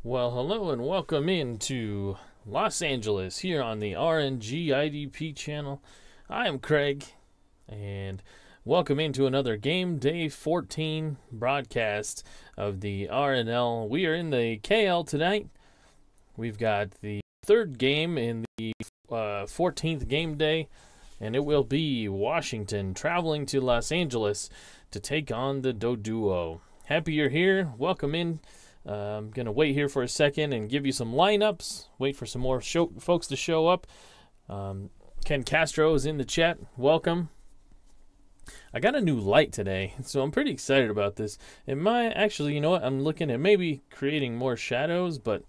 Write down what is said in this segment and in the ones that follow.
Well, hello and welcome into Los Angeles here on the RNGIDP channel. I am Craig, and welcome into another Game Day 14 broadcast of the RNL. We are in the KL tonight. We've got the third game in the 14th game day, and it will be Washington traveling to Los Angeles to take on the Doduo. Happy you're here. Welcome in. I'm going to wait here for a second and give you some lineups. Wait for some more folks to show up. Ken Castro is in the chat. Welcome. I got a new light today, so I'm pretty excited about this. It might actually, you know what, I'm looking at maybe creating more shadows, but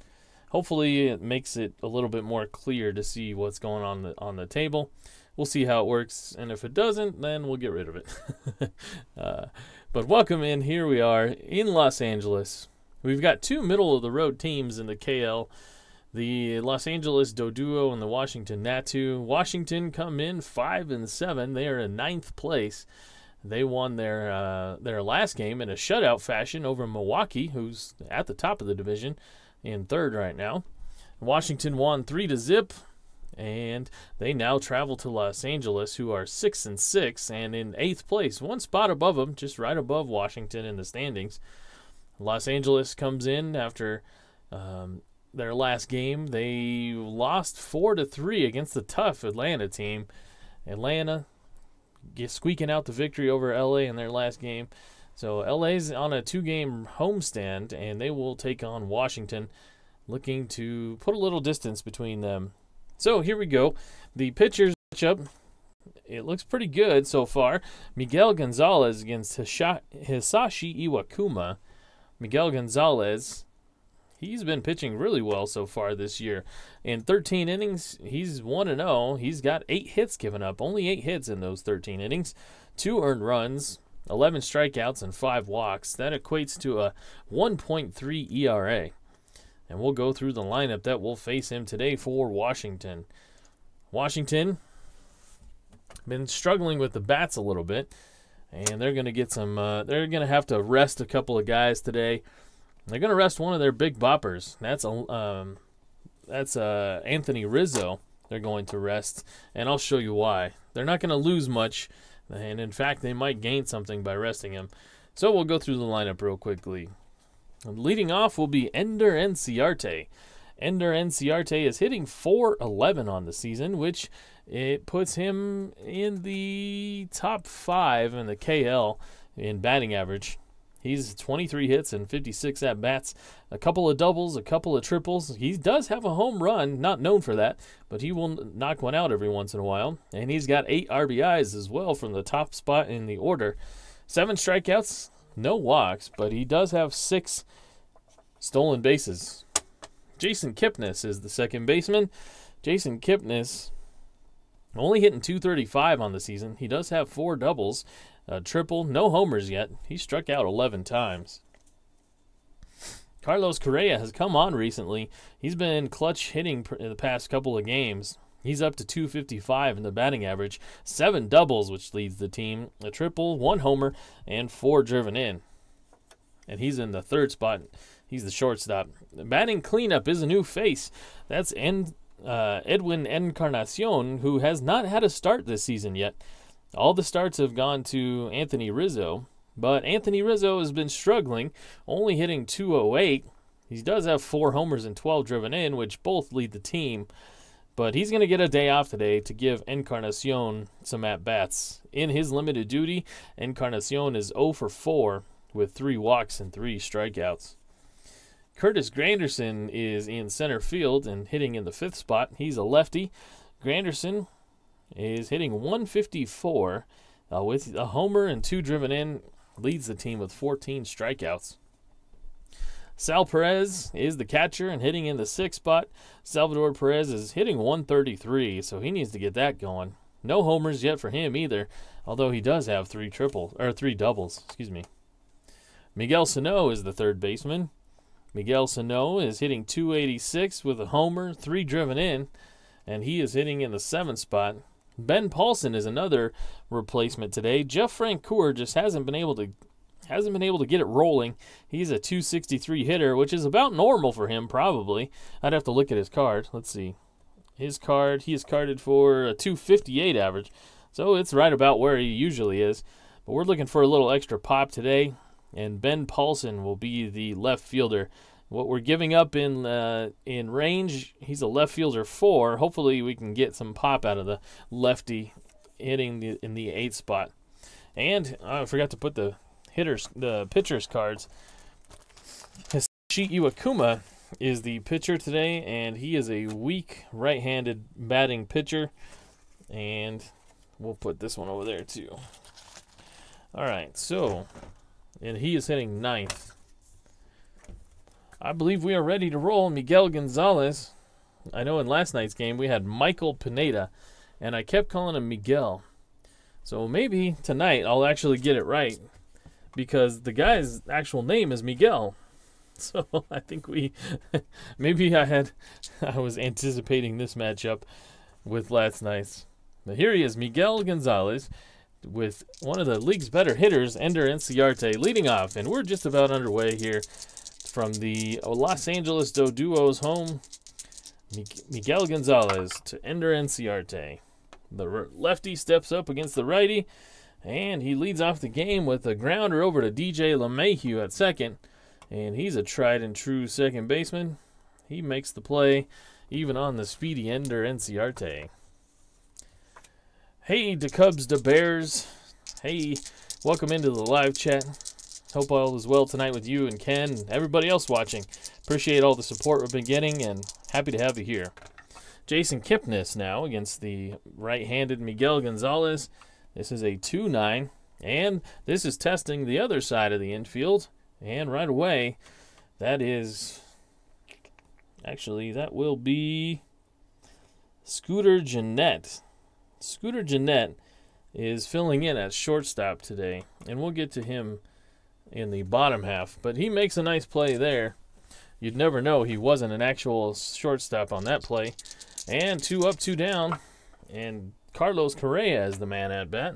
hopefully it makes it a little bit more clear to see what's going on the table. We'll see how it works, and if it doesn't, then we'll get rid of it. But welcome in. Here we are in Los Angeles. We've got two middle-of-the-road teams in the KL, the Los Angeles Doduo and the Washington Natu. Washington come in 5-7. They are in 9th place. They won their last game in a shutout fashion over Milwaukee, who's at the top of the division, in 3rd right now. Washington won 3-0, and they now travel to Los Angeles, who are 6-6 and in 8th place, one spot above them, just right above Washington in the standings. Los Angeles comes in after their last game. They lost 4-3 against the tough Atlanta team. Atlanta squeaking out the victory over LA in their last game. So LA's on a 2-game homestand, and they will take on Washington, looking to put a little distance between them. So here we go. The pitchers matchup. It looks pretty good so far. Miguel Gonzalez against Hisashi Iwakuma. Miguel Gonzalez, he's been pitching really well so far this year. In 13 innings, he's 1-0. He's got 8 hits given up, only 8 hits in those 13 innings, 2 earned runs, 11 strikeouts, and 5 walks. That equates to a 1.3 ERA. And we'll go through the lineup that will face him today for Washington. Washington been struggling with the bats a little bit. And they're going to get some. They're going to have to rest a couple of guys today. They're going to rest one of their big boppers. That's Anthony Rizzo. They're going to rest, and I'll show you why. They're not going to lose much, and in fact, they might gain something by resting him. So we'll go through the lineup real quickly. Leading off will be Ender Enciarte. Ender Enciarte is hitting .411 on the season, which it puts him in the top 5 in the KL in batting average. He's 23 hits and 56 at-bats, a couple of doubles, a couple of triples. He does have a home run, not known for that, but he will knock one out every once in a while. And he's got 8 RBIs as well from the top spot in the order. 7 strikeouts, no walks, but he does have 6 stolen bases. Jason Kipnis is the second baseman. Jason Kipnis only hitting .235 on the season. He does have 4 doubles, a triple, no homers yet. He struck out 11 times. Carlos Correa has come on recently. He's been clutch hitting in the past couple of games. He's up to .255 in the batting average, 7 doubles, which leads the team, a triple, 1 homer, and 4 driven in. And he's in the 3rd spot. He's the shortstop. The batting cleanup is a new face. That's Edwin Encarnacion, who has not had a start this season yet. All the starts have gone to Anthony Rizzo, but Anthony Rizzo has been struggling, only hitting .208. He does have 4 homers and 12 driven in, which both lead the team, but he's going to get a day off today to give Encarnacion some at-bats. In his limited duty, Encarnacion is 0 for 4 with 3 walks and 3 strikeouts. Curtis Granderson is in center field and hitting in the 5th spot. He's a lefty. Granderson is hitting .154 with a homer and 2 driven in. Leads the team with 14 strikeouts. Sal Perez is the catcher and hitting in the 6th spot. Salvador Perez is hitting .133, so he needs to get that going. No homers yet for him either, although he does have 3 doubles. Miguel Sano is the 3rd baseman. Miguel Sano is hitting .286 with a homer, 3 driven in, and he is hitting in the 7th spot. Ben Paulson is another replacement today. Jeff Francoeur just hasn't been able to hasn't been able to get it rolling. He's a 263 hitter, which is about normal for him, probably. I'd have to look at his card. Let's see. His card, he is carded for a 258 average, so it's right about where he usually is. But we're looking for a little extra pop today, and Ben Paulson will be the left fielder. What we're giving up in range, he's a left fielder 4. Hopefully we can get some pop out of the lefty hitting in the 8th spot. And I forgot to put the pitcher's cards. Hisashi Iwakuma is the pitcher today, and he is a weak right-handed batting pitcher. And we'll put this one over there too. All right, so, and he is hitting 9th. I believe we are ready to roll. Miguel Gonzalez. I know in last night's game we had Michael Pineda, and I kept calling him Miguel. So maybe tonight I'll actually get it right, because the guy's actual name is Miguel. So I think maybe I was anticipating this matchup with last night's. But here he is, Miguel Gonzalez, with one of the league's better hitters, Ender Inciarte, leading off. And we're just about underway here from the Los Angeles Duo's home. Miguel Gonzalez to Ender Inciarte. The lefty steps up against the righty, and he leads off the game with a grounder over to DJ LeMahieu at second. And he's a tried and true second baseman. He makes the play even on the speedy Ender Inciarte. Hey, the Cubs, the Bears. Hey, welcome into the live chat. Hope all is well tonight with you and Ken and everybody else watching. Appreciate all the support we've been getting, and happy to have you here. Jason Kipnis now against the right-handed Miguel Gonzalez. This is a 2-9, and this is testing the other side of the infield. And right away, that will be Scooter Gennett. Scooter Gennett is filling in at shortstop today, and we'll get to him in the bottom half. But he makes a nice play there. You'd never know he wasn't an actual shortstop on that play. And 2 up, 2 down, and Carlos Correa is the man at bat.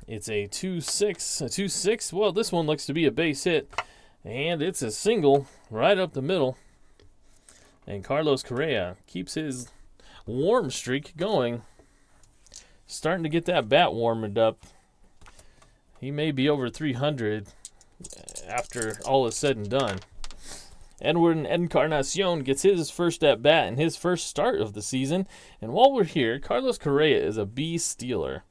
It's a 2-6. Well, this one looks to be a base hit, and it's a single right up the middle. And Carlos Correa keeps his warm streak going. Starting to get that bat warmed up. He may be over 300 after all is said and done. Edwin Encarnacion gets his first at bat and his first start of the season. And while we're here, Carlos Correa is a B stealer.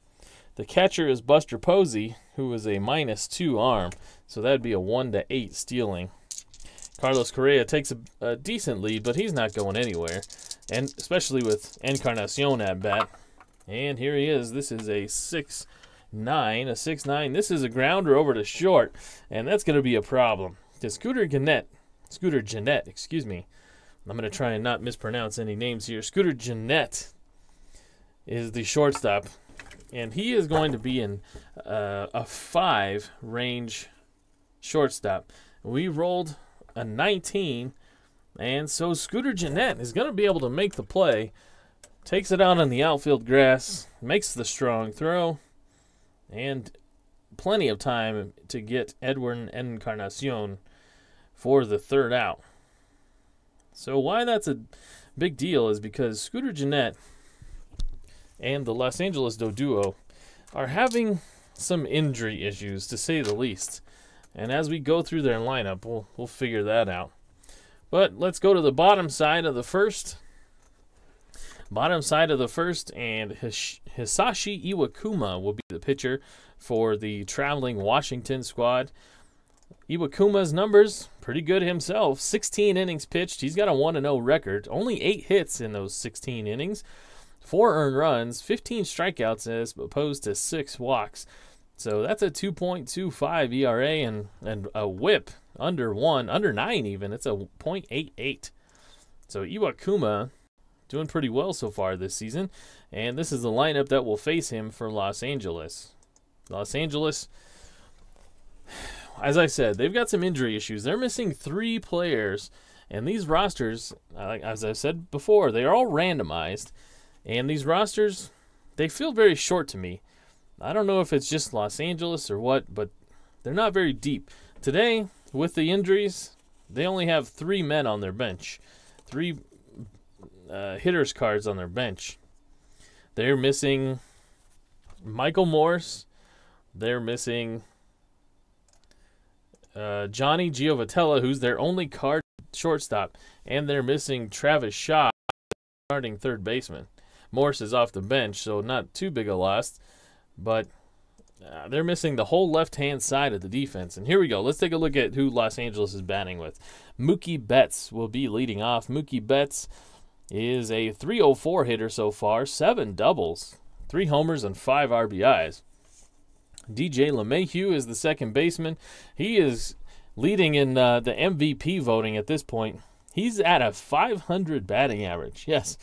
The catcher is Buster Posey, who is a -2 arm, so that'd be a 1-8 stealing. Carlos Correa takes a decent lead, but he's not going anywhere, and especially with Encarnacion at bat. And here he is. This is a 6-9. This is a grounder over to short, and that's going to be a problem. To Scooter Gennett, excuse me. I'm going to try and not mispronounce any names here. Scooter Gennett is the shortstop. And he is going to be in a 5 range shortstop. We rolled a 19, and so Scooter Gennett is going to be able to make the play. Takes it out on the outfield grass, makes the strong throw, and plenty of time to get Edwin Encarnacion for the 3rd out. So why that's a big deal is because Scooter Gennett and the Los Angeles Duo are having some injury issues, to say the least. And as we go through their lineup, we'll figure that out. But let's go to the bottom side of the first. And Hisashi Iwakuma will be the pitcher for the traveling Washington squad. Iwakuma's numbers, pretty good himself. 16 innings pitched. He's got a 1-0 record. Only 8 hits in those 16 innings. 4 earned runs, 15 strikeouts as opposed to 6 walks. So that's a 2.25 ERA and a whip under 9 even. It's a 0.88. So Iwakuma doing pretty well so far this season. And this is the lineup that will face him for Los Angeles. Los Angeles, as I said, they've got some injury issues. They're missing 3 players. And these rosters, as I said before, they are all randomized. And these rosters, they feel very short to me. I don't know if it's just Los Angeles or what, but they're not very deep. Today, with the injuries, they only have 3 men on their bench. 3 hitters cards on their bench. They're missing Michael Morse. They're missing Johnny Giovatella, who's their only card shortstop. And they're missing Travis Shaw, starting third baseman. Morse is off the bench, so not too big a loss. But they're missing the whole left-hand side of the defense. And here we go. Let's take a look at who Los Angeles is batting with. Mookie Betts will be leading off. Mookie Betts is a .304 hitter so far, 7 doubles, 3 homers, and 5 RBIs. DJ LeMahieu is the second baseman. He is leading in the MVP voting at this point. He's at a .500 batting average. Yes,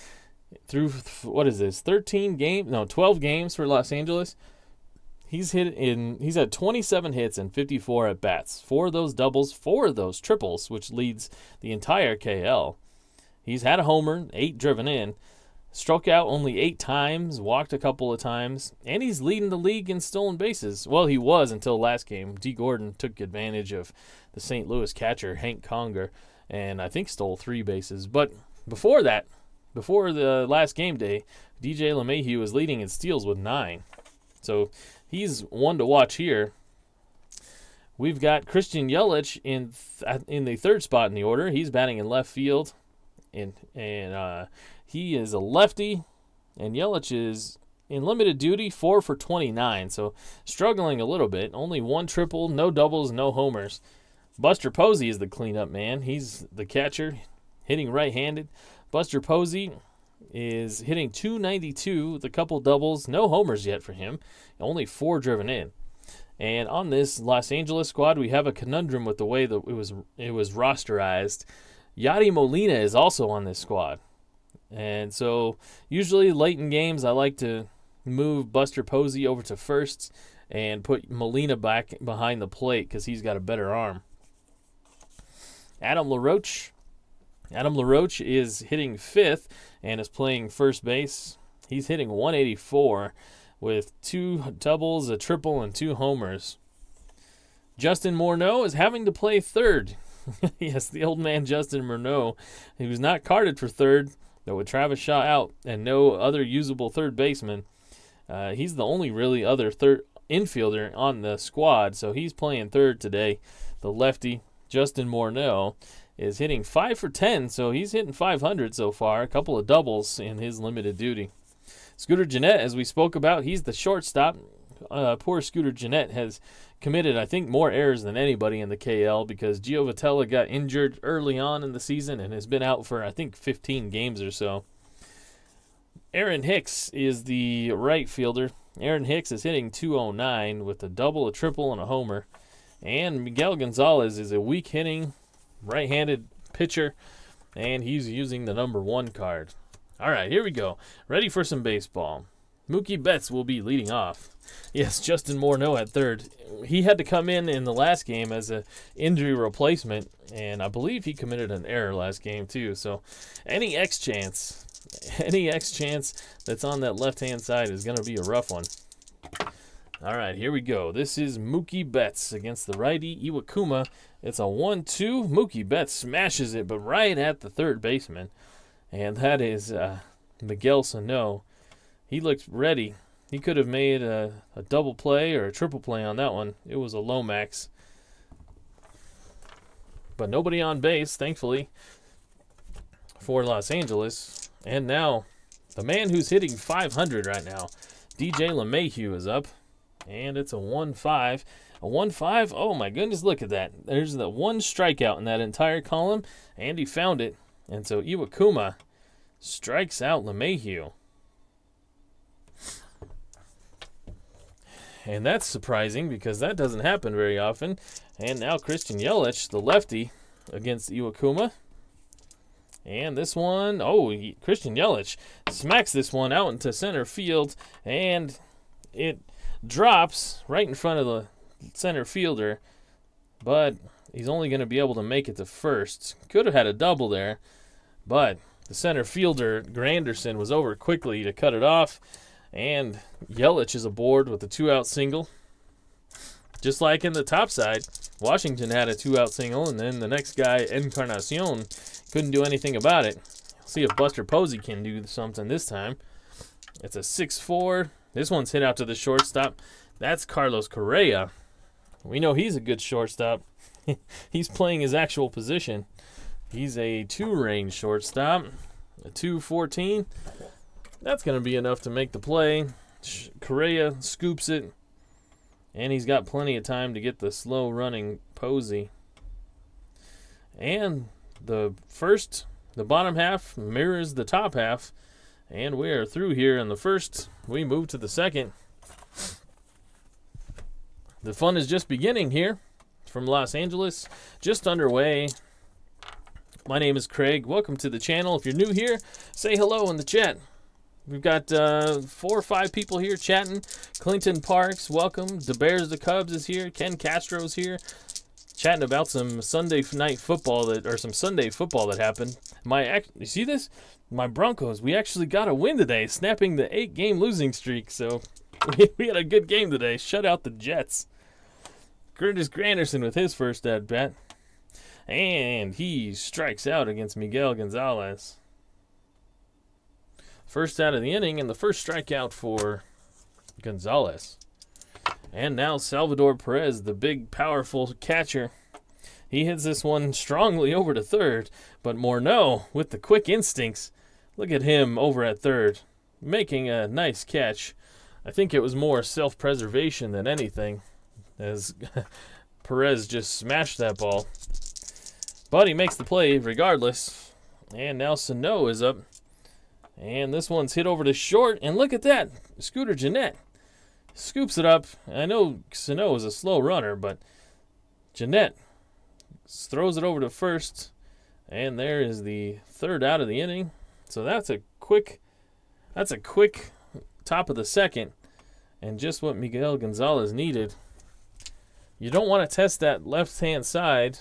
through, what is this, 12 games for Los Angeles. He's had 27 hits and 54 at bats. 4 of those doubles, 4 of those triples, which leads the entire KL. He's had a homer, 8 driven in, struck out only 8 times, walked a couple of times, and he's leading the league in stolen bases. Well, he was until last game. D. Gordon took advantage of the St. Louis catcher, Hank Conger, and I think stole 3 bases. But before that, before the last game day, DJ LeMahieu was leading in steals with 9. So he's one to watch here. We've got Christian Yelich in the third spot in the order. He's batting in left field. And he is a lefty, and Yelich is in limited duty, 4 for 29, so struggling a little bit. Only 1 triple, no doubles, no homers. Buster Posey is the cleanup man. He's the catcher, hitting right-handed. Buster Posey is hitting .292 with a couple doubles, no homers yet for him, only 4 driven in. And on this Los Angeles squad, we have a conundrum with the way that it was rosterized. Yadi Molina is also on this squad. And so usually late in games, I like to move Buster Posey over to first and put Molina back behind the plate because he's got a better arm. Adam LaRoche is hitting 5th and is playing first base. He's hitting .184 with 2 doubles, a triple, and 2 homers. Justin Morneau is having to play third. Yes, the old man Justin Morneau. He was not carded for third, but with Travis Shaw out and no other usable third baseman, he's the only really other third infielder on the squad, so he's playing third today. The lefty, Justin Morneau, is hitting 5 for 10, so he's hitting .500 so far, a couple of doubles in his limited duty. Scooter Gennett, as we spoke about, he's the shortstop. Poor Scooter Gennett has committed, I think, more errors than anybody in the KL because Giovatella got injured early on in the season and has been out for, I think, 15 games or so. Aaron Hicks is the right fielder. Aaron Hicks is hitting .209 with a double, a triple, and a homer. And Miguel Gonzalez is a weak-hitting right-handed pitcher, and he's using the number 1 card. All right, here we go. Ready for some baseball. Mookie Betts will be leading off. Yes, Justin Morneau at third. He had to come in the last game as an injury replacement, and I believe he committed an error last game too. So any X chance that's on that left-hand side is going to be a rough one. All right, here we go. This is Mookie Betts against the righty Iwakuma. It's a 1-2. Mookie Betts smashes it, but right at the third baseman, and that is Miguel Sano. He looked ready. He could have made a double play or a triple play on that one. It was a Lomax. But nobody on base, thankfully, for Los Angeles. And now, the man who's hitting .500 right now, DJ LeMahieu, is up. And it's a 1-5. A 1-5, oh my goodness, look at that. There's the 1 strikeout in that entire column, and he found it. And so Iwakuma strikes out LeMahieu. And that's surprising because that doesn't happen very often. And now Christian Yelich, the lefty, against Iwakuma. And this one, Christian Yelich smacks this one out into center field. And it drops right in front of the center fielder. But he's only going to be able to make it to first. Could have had a double there. But the center fielder, Granderson, was over quickly to cut it off. And Yelich is aboard with a 2-out single. Just like in the top side, Washington had a 2-out single, and then the next guy, Encarnacion, couldn't do anything about it. See if Buster Posey can do something this time. It's a 6-4. This one's hit out to the shortstop. That's Carlos Correa. We know he's a good shortstop. He's playing his actual position. He's a 2-range shortstop. A 2-14. That's going to be enough to make the play. Correa scoops it. And he's got plenty of time to get the slow-running Posey. And the bottom half mirrors the top half. And we are through here in the first. We move to the second. The fun is just beginning here from Los Angeles. Just underway. My name is Craig. Welcome to the channel. If you're new here, say hello in the chat. We've got 4 or 5 people here chatting. Clinton Parks, welcome. The Bears, the Cubs is here. Ken Castro's here, chatting about some Sunday night football some Sunday football that happened. You see this? My Broncos, we actually got a win today, snapping the 8-game losing streak. So we had a good game today. Shut out the Jets. Curtis Granderson with his first at bat, and he strikes out against Miguel Gonzalez. First out of the inning, and the first strikeout for Gonzalez. And now Salvador Perez, the big, powerful catcher. He hits this one strongly over to third, but Morneau with the quick instincts. Look at him over at third, making a nice catch. I think it was more self-preservation than anything, as Perez just smashed that ball. But he makes the play regardless. And now Sano is up. And this one's hit over to short, and look at that. Scooter Gennett scoops it up. I know Sano is a slow runner, but Gennett throws it over to first, and there is the third out of the inning. So that's a quick top of the second, and just what Miguel Gonzalez needed. You don't want to test that left-hand side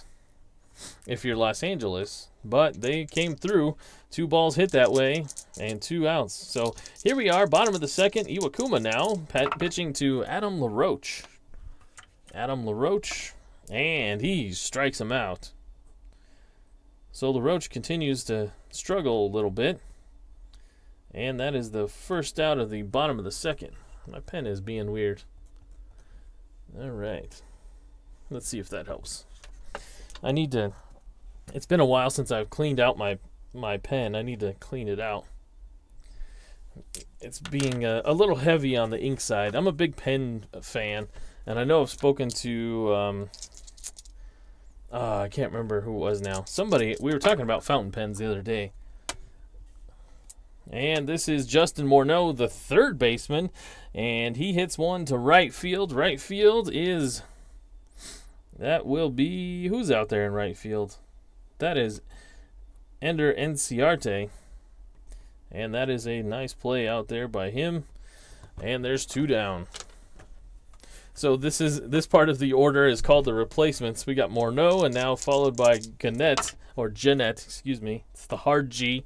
if you're Los Angeles, but they came through. 2 balls hit that way and 2 outs. So here we are, bottom of the second. Iwakuma now pitching to Adam LaRoche. And he strikes him out. So LaRoche continues to struggle a little bit. And that is the first out of the bottom of the second. My pen is being weird. All right. Let's see if that helps. It's been a while since I've cleaned out my pen. I need to clean it out. It's being a little heavy on the ink side. I'm a big pen fan, and I know I've spoken to, I can't remember who it was now. Somebody, we were talking about fountain pens the other day. And this is Justin Morneau, the third baseman, and he hits one to right field. Right field is... That will be... Who's out there in right field? That is Ender Enciarte. And that is a nice play out there by him. And there's 2 down. So this part of the order is called the replacements. We got Morneau, and now followed by Gennett, excuse me. It's the hard G.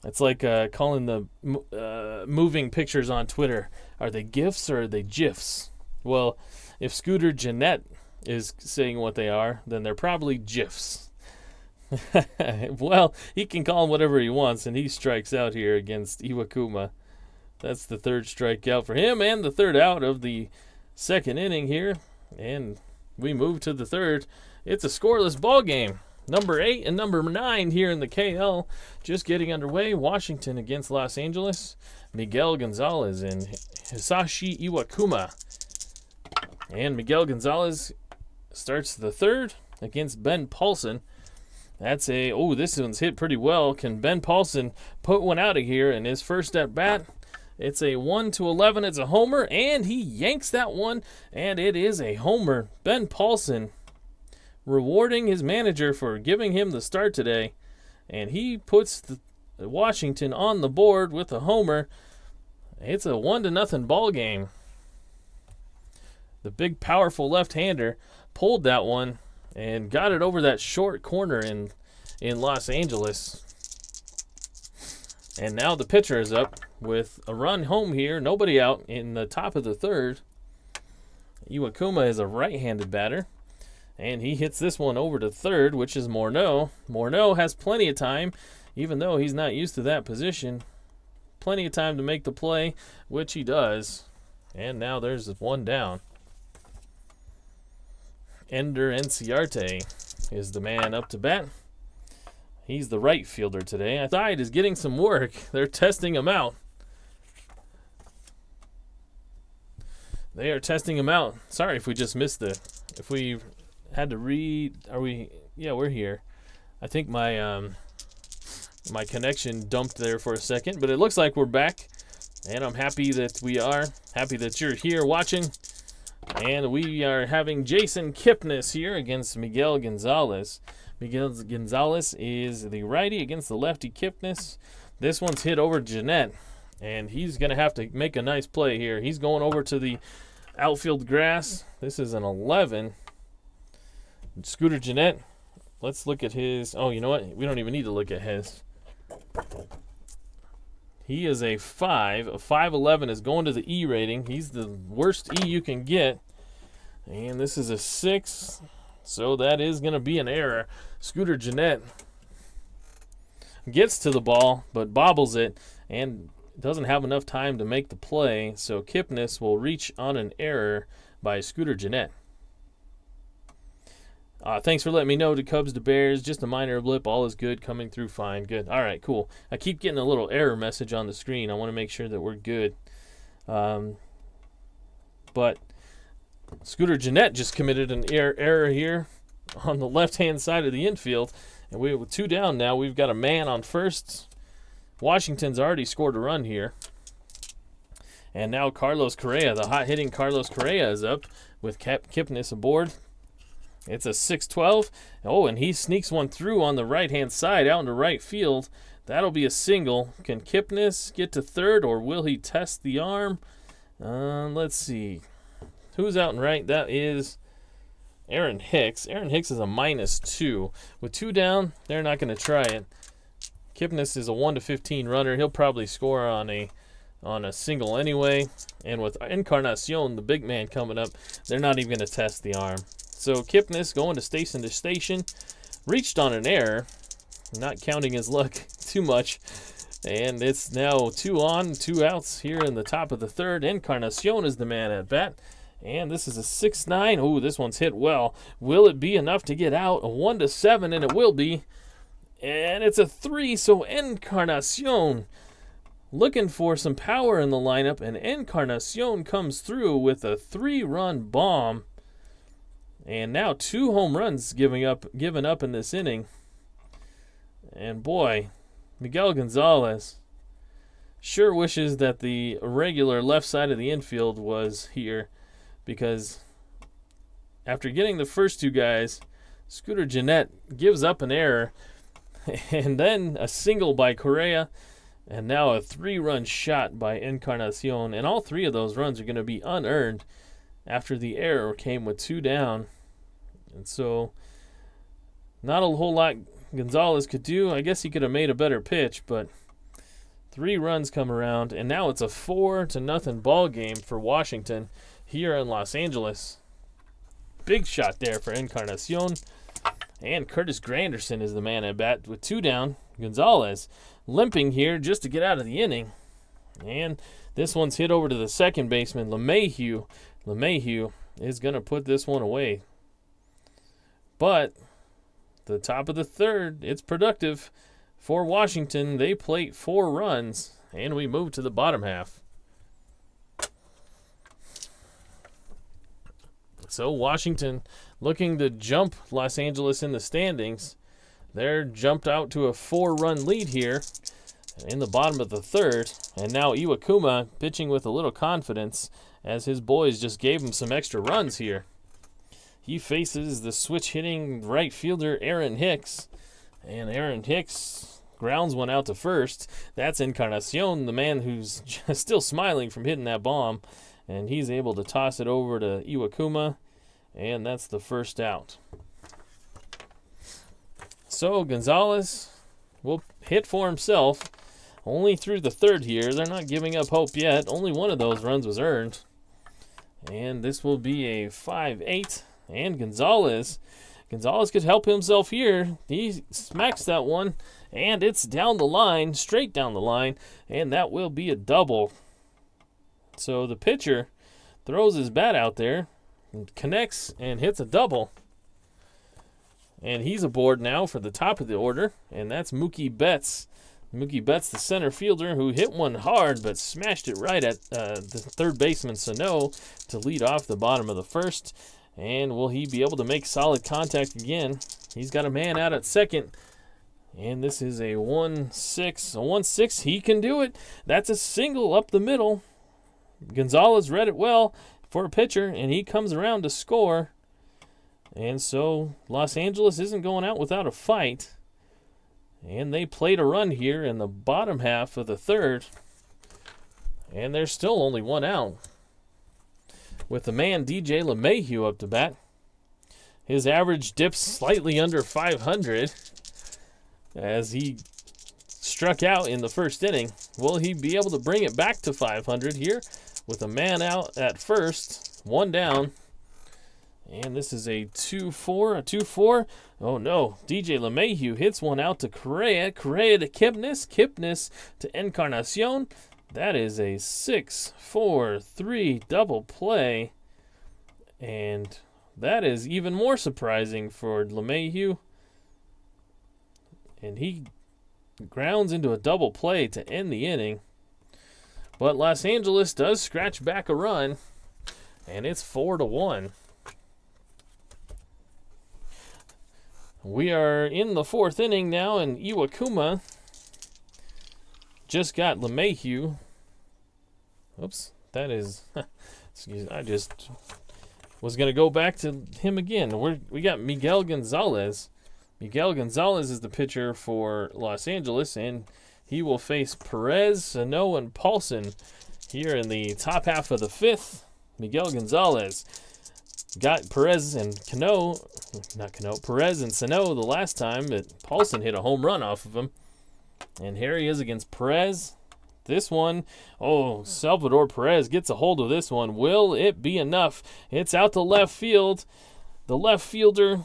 It's like calling the moving pictures on Twitter. Are they GIFs or are they GIFs? Well, if Scooter Gennett is saying what they are, then they're probably GIFs. Well, he can call them whatever he wants, and he strikes out here against Iwakuma. That's the third strikeout for him, and the third out of the second inning here. And we move to the third. It's a scoreless ball game. Number 8 and number 9 here in the KL just getting underway. Washington against Los Angeles. Miguel Gonzalez and Hisashi Iwakuma. And Miguel Gonzalez starts the third against Ben Paulson. That's this one's hit pretty well. Can Ben Paulson put one out of here in his first at bat? It's a 1-11. It's a homer, and he yanks that one, and it is a homer. Ben Paulson rewarding his manager for giving him the start today, and he puts Washington on the board with a homer. It's a 1-0 ball game. The big, powerful left-hander pulled that one and got it over that short corner in Los Angeles. And now the pitcher is up with a run home here. Nobody out in the top of the third. Iwakuma is a right-handed batter, and he hits this one over to third, which is Morneau. Morneau has plenty of time, even though he's not used to that position. Plenty of time to make the play, which he does. And now there's one down. Ender Enciarte is the man up to bat. He's the right fielder today. I thought is getting some work. They're testing him out. They are testing him out. Sorry if we just missed it. If we had to read, are we? Yeah, we're here. I think my my connection dumped there for a second, but it looks like we're back, and I'm happy that we are. Happy that you're here watching. And we are having Jason Kipnis here against Miguel Gonzalez. Miguel Gonzalez is the righty against the lefty Kipnis. This one's hit over Jeanette, and he's going to have to make a nice play here. He's going over to the outfield grass. This is an 11. Scooter Jeanette, let's look at his. Oh, you know what? We don't even need to look at his. He is a 5. A 5'11 is going to the E rating. He's the worst E you can get. And this is a 6. So that is going to be an error. Scooter Jeanette gets to the ball, but bobbles it and doesn't have enough time to make the play. So Kipnis will reach on an error by Scooter Jeanette. Thanks for letting me know. The Cubs to Bears, just a minor blip. All is good, coming through fine. Good. All right, cool. I keep getting a little error message on the screen. I want to make sure that we're good. But Scooter Jeanette just committed an error here on the left-hand side of the infield. And with 2 down now, we've got a man on first. Washington's already scored a run here. And now Carlos Correa, the hot-hitting Carlos Correa, is up with Kipnis aboard. It's a 6-12. Oh, and he sneaks one through on the right-hand side out into right field. That'll be a single. Can Kipnis get to third, or will he test the arm? Let's see. Who's out and right? That is Aaron Hicks. Aaron Hicks is a -2. With 2 down, they're not going to try it. Kipnis is a 1-15 runner. He'll probably score on a single anyway. And with Encarnacion, the big man, coming up, they're not even going to test the arm. So Kipnis going to station, reached on an error, not counting his luck too much, and it's now 2 on, 2 outs here in the top of the third. Encarnacion is the man at bat, and this is a 6-9. Oh, this one's hit well. Will it be enough to get out? A 1-7, and it will be, and it's a 3. So Encarnacion looking for some power in the lineup, and Encarnacion comes through with a 3-run bomb. And now 2 home runs given up in this inning. And boy, Miguel Gonzalez sure wishes that the regular left side of the infield was here, because after getting the first 2 guys, Scooter Jeanette gives up an error, and then a single by Correa, and now a 3-run shot by Encarnacion. And all 3 of those runs are going to be unearned after the error came with 2 down. And so, not a whole lot Gonzalez could do. I guess he could have made a better pitch, but 3 runs come around, and now it's a 4-0 ball game for Washington here in Los Angeles. Big shot there for Encarnacion. And Curtis Granderson is the man at bat with 2 down. Gonzalez limping here just to get out of the inning. And this one's hit over to the second baseman, LeMahieu. LeMahieu is going to put this one away. But the top of the third, it's productive for Washington. They plate 4 runs, and we move to the bottom half. So Washington looking to jump Los Angeles in the standings. They're jumped out to a 4-run lead here in the bottom of the third. And now Iwakuma pitching with a little confidence, as his boys just gave him some extra runs here. He faces the switch-hitting right fielder Aaron Hicks, and Aaron Hicks grounds one out to first. That's Encarnacion, the man who's just still smiling from hitting that bomb, and he's able to toss it over to Iwakuma, and that's the first out. So Gonzalez will hit for himself, only through the third here. They're not giving up hope yet. Only one of those runs was earned. And this will be a 5-8. And Gonzalez could help himself here. He smacks that one, and it's down the line, straight down the line, and that will be a double. So the pitcher throws his bat out there, and connects, and hits a double. And he's aboard now for the top of the order, and that's Mookie Betts. Mookie Betts, the center fielder, who hit one hard but smashed it right at the third baseman Sano to lead off the bottom of the first. And will he be able to make solid contact again? He's got a man out at second. And this is a 1-6. A 1-6. He can do it. That's a single up the middle. Gonzalez read it well for a pitcher, and he comes around to score. And so Los Angeles isn't going out without a fight. And they played a run here in the bottom half of the third. And there's still only one out, with the man DJ LeMahieu up to bat. His average dips slightly under 500 as he struck out in the first inning. Will he be able to bring it back to 500 here with a man out at first, one down? And this is a 2-4, a 2-4. Oh no, DJ LeMahieu hits one out to Correa. Correa to Kipnis. Kipnis to Encarnacion. That is a 6-4-3 double play. And that is even more surprising for LeMahieu. And he grounds into a double play to end the inning. But Los Angeles does scratch back a run, and it's 4-1. We are in the fourth inning now, and Iwakuma just got LeMahieu. Oops, that is... excuse me, I just was going to go back to him again. We got Miguel Gonzalez. Miguel Gonzalez is the pitcher for Los Angeles, and he will face Perez, Sano, and Paulson here in the top half of the fifth. Miguel Gonzalez got Perez and Perez and Sano the last time, but Paulson hit a home run off of him. And here he is against Perez. This one, oh, Salvador Perez gets a hold of this one. Will it be enough? It's out to left field. The left fielder,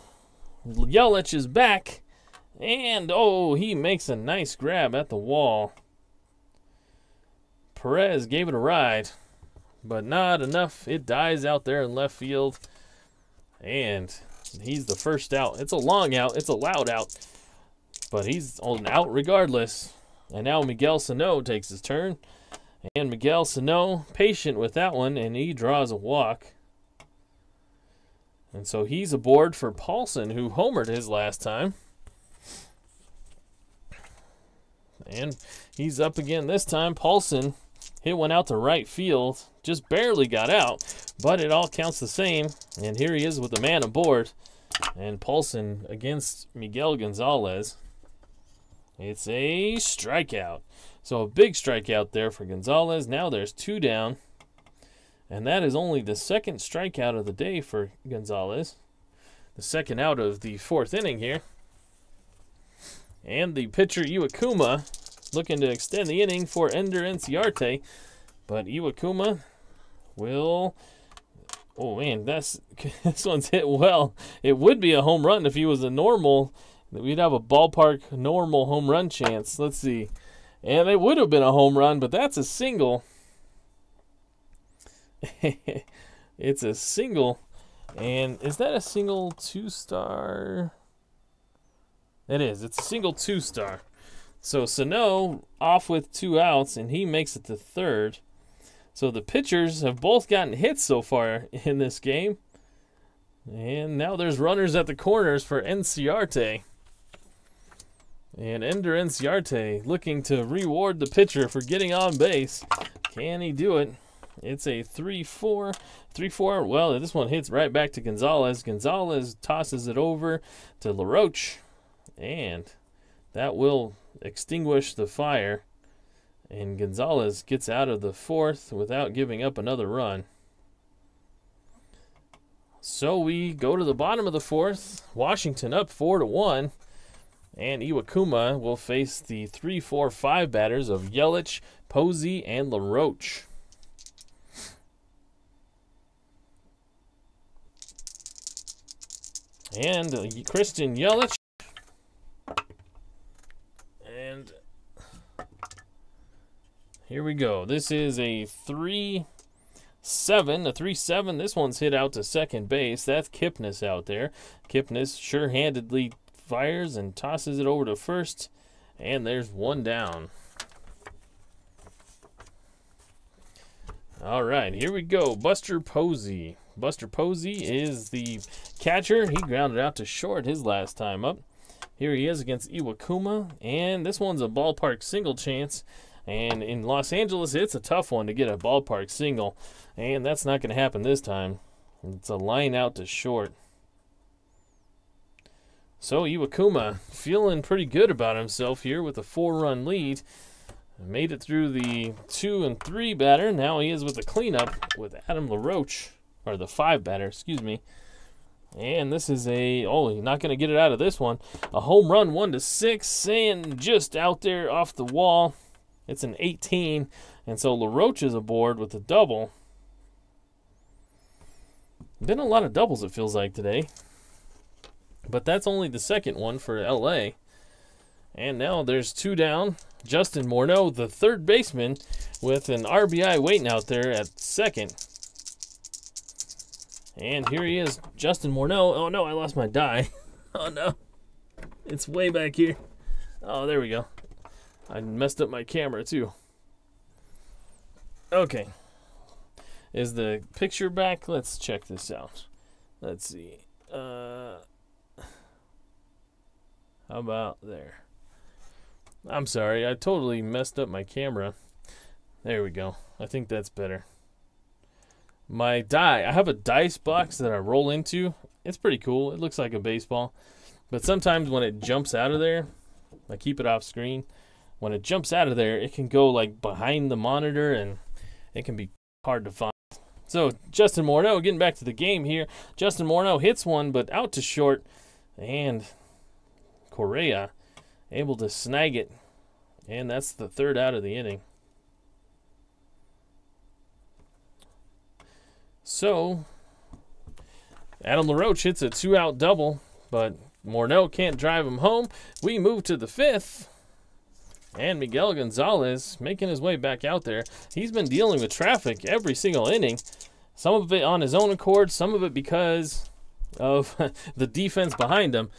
Yelich, is back. And, oh, he makes a nice grab at the wall. Perez gave it a ride, but not enough. It dies out there in left field. And he's the first out. It's a long out. It's a loud out. But he's on out regardless. And now Miguel Sano takes his turn. And Miguel Sano, patient with that one, and he draws a walk. And so he's aboard for Paulson, who homered his last time. And he's up again this time. Paulson hit one out to right field. Just barely got out, but it all counts the same. And here he is with the man aboard. And Paulson against Miguel Gonzalez. It's a strikeout. So a big strikeout there for Gonzalez. Now there's two down. And that is only the second strikeout of the day for Gonzalez. The second out of the fourth inning here. And the pitcher Iwakuma looking to extend the inning for Ender Inciarte. But Iwakuma will... Oh man, this one's hit well. It would be a home run if he was a normal... We'd have a ballpark normal home run chance. Let's see. And it would have been a home run, but that's a single. It's a single. And is that a single two-star? It is. It's a single two-star. So Sano off with two outs, and he makes it to third. So the pitchers have both gotten hits so far in this game. And now there's runners at the corners for Inciarte. And Ender Inciarte looking to reward the pitcher for getting on base. Can he do it? It's a 3-4. 3-4. Well, this one hits right back to Gonzalez. Gonzalez tosses it over to LaRoche. And that will extinguish the fire. And Gonzalez gets out of the fourth without giving up another run. So we go to the bottom of the fourth. Washington up 4-1. And Iwakuma will face the 3-4-5 batters of Yelich, Posey, and LaRoche. And Christian Yelich. And here we go. This is a 3-7. A 3-7. This one's hit out to second base. That's Kipnis out there. Kipnis sure-handedly fires and tosses it over to first. And there's one down. All right, here we go. Buster Posey. Buster Posey is the catcher. He grounded out to short his last time up. Here he is against Iwakuma, and this one's a ballpark single chance. And in Los Angeles, it's a tough one to get a ballpark single, and that's not going to happen this time. It's a line out to short. So Iwakuma feeling pretty good about himself here with a 4-run lead. Made it through the 2 and 3 batter. Now he is with the cleanup with Adam LaRoche, or the 5 batter, excuse me. And this is a, oh, he's not going to get it out of this one. A home run, 1-6, and just out there off the wall. It's an 18, and so LaRoche is aboard with a double. Been a lot of doubles, it feels like, today. But that's only the second one for LA. And now there's 2 down. Justin Morneau, the third baseman, with an RBI waiting out there at second. And here he is, Justin Morneau. Oh no, I lost my die. Oh no, it's way back here. Oh, there we go. I messed up my camera too. Okay. Is the picture back? Let's check this out. Let's see. How about there? I'm sorry, I totally messed up my camera. There we go. I think that's better. My die, I have a dice box that I roll into. It's pretty cool. It looks like a baseball. But sometimes when it jumps out of there, I keep it off screen. When it jumps out of there, it can go like behind the monitor and it can be hard to find. So Justin Morneau, getting back to the game here. Justin Morneau hits one, but out to short. And Correa able to snag it. And that's the third out of the inning. So Adam LaRoche hits a 2-out double, but Morneau can't drive him home. We move to the 5th. And Miguel Gonzalez making his way back out there. He's been dealing with traffic every single inning. Some of it on his own accord, some of it because of the defense behind him.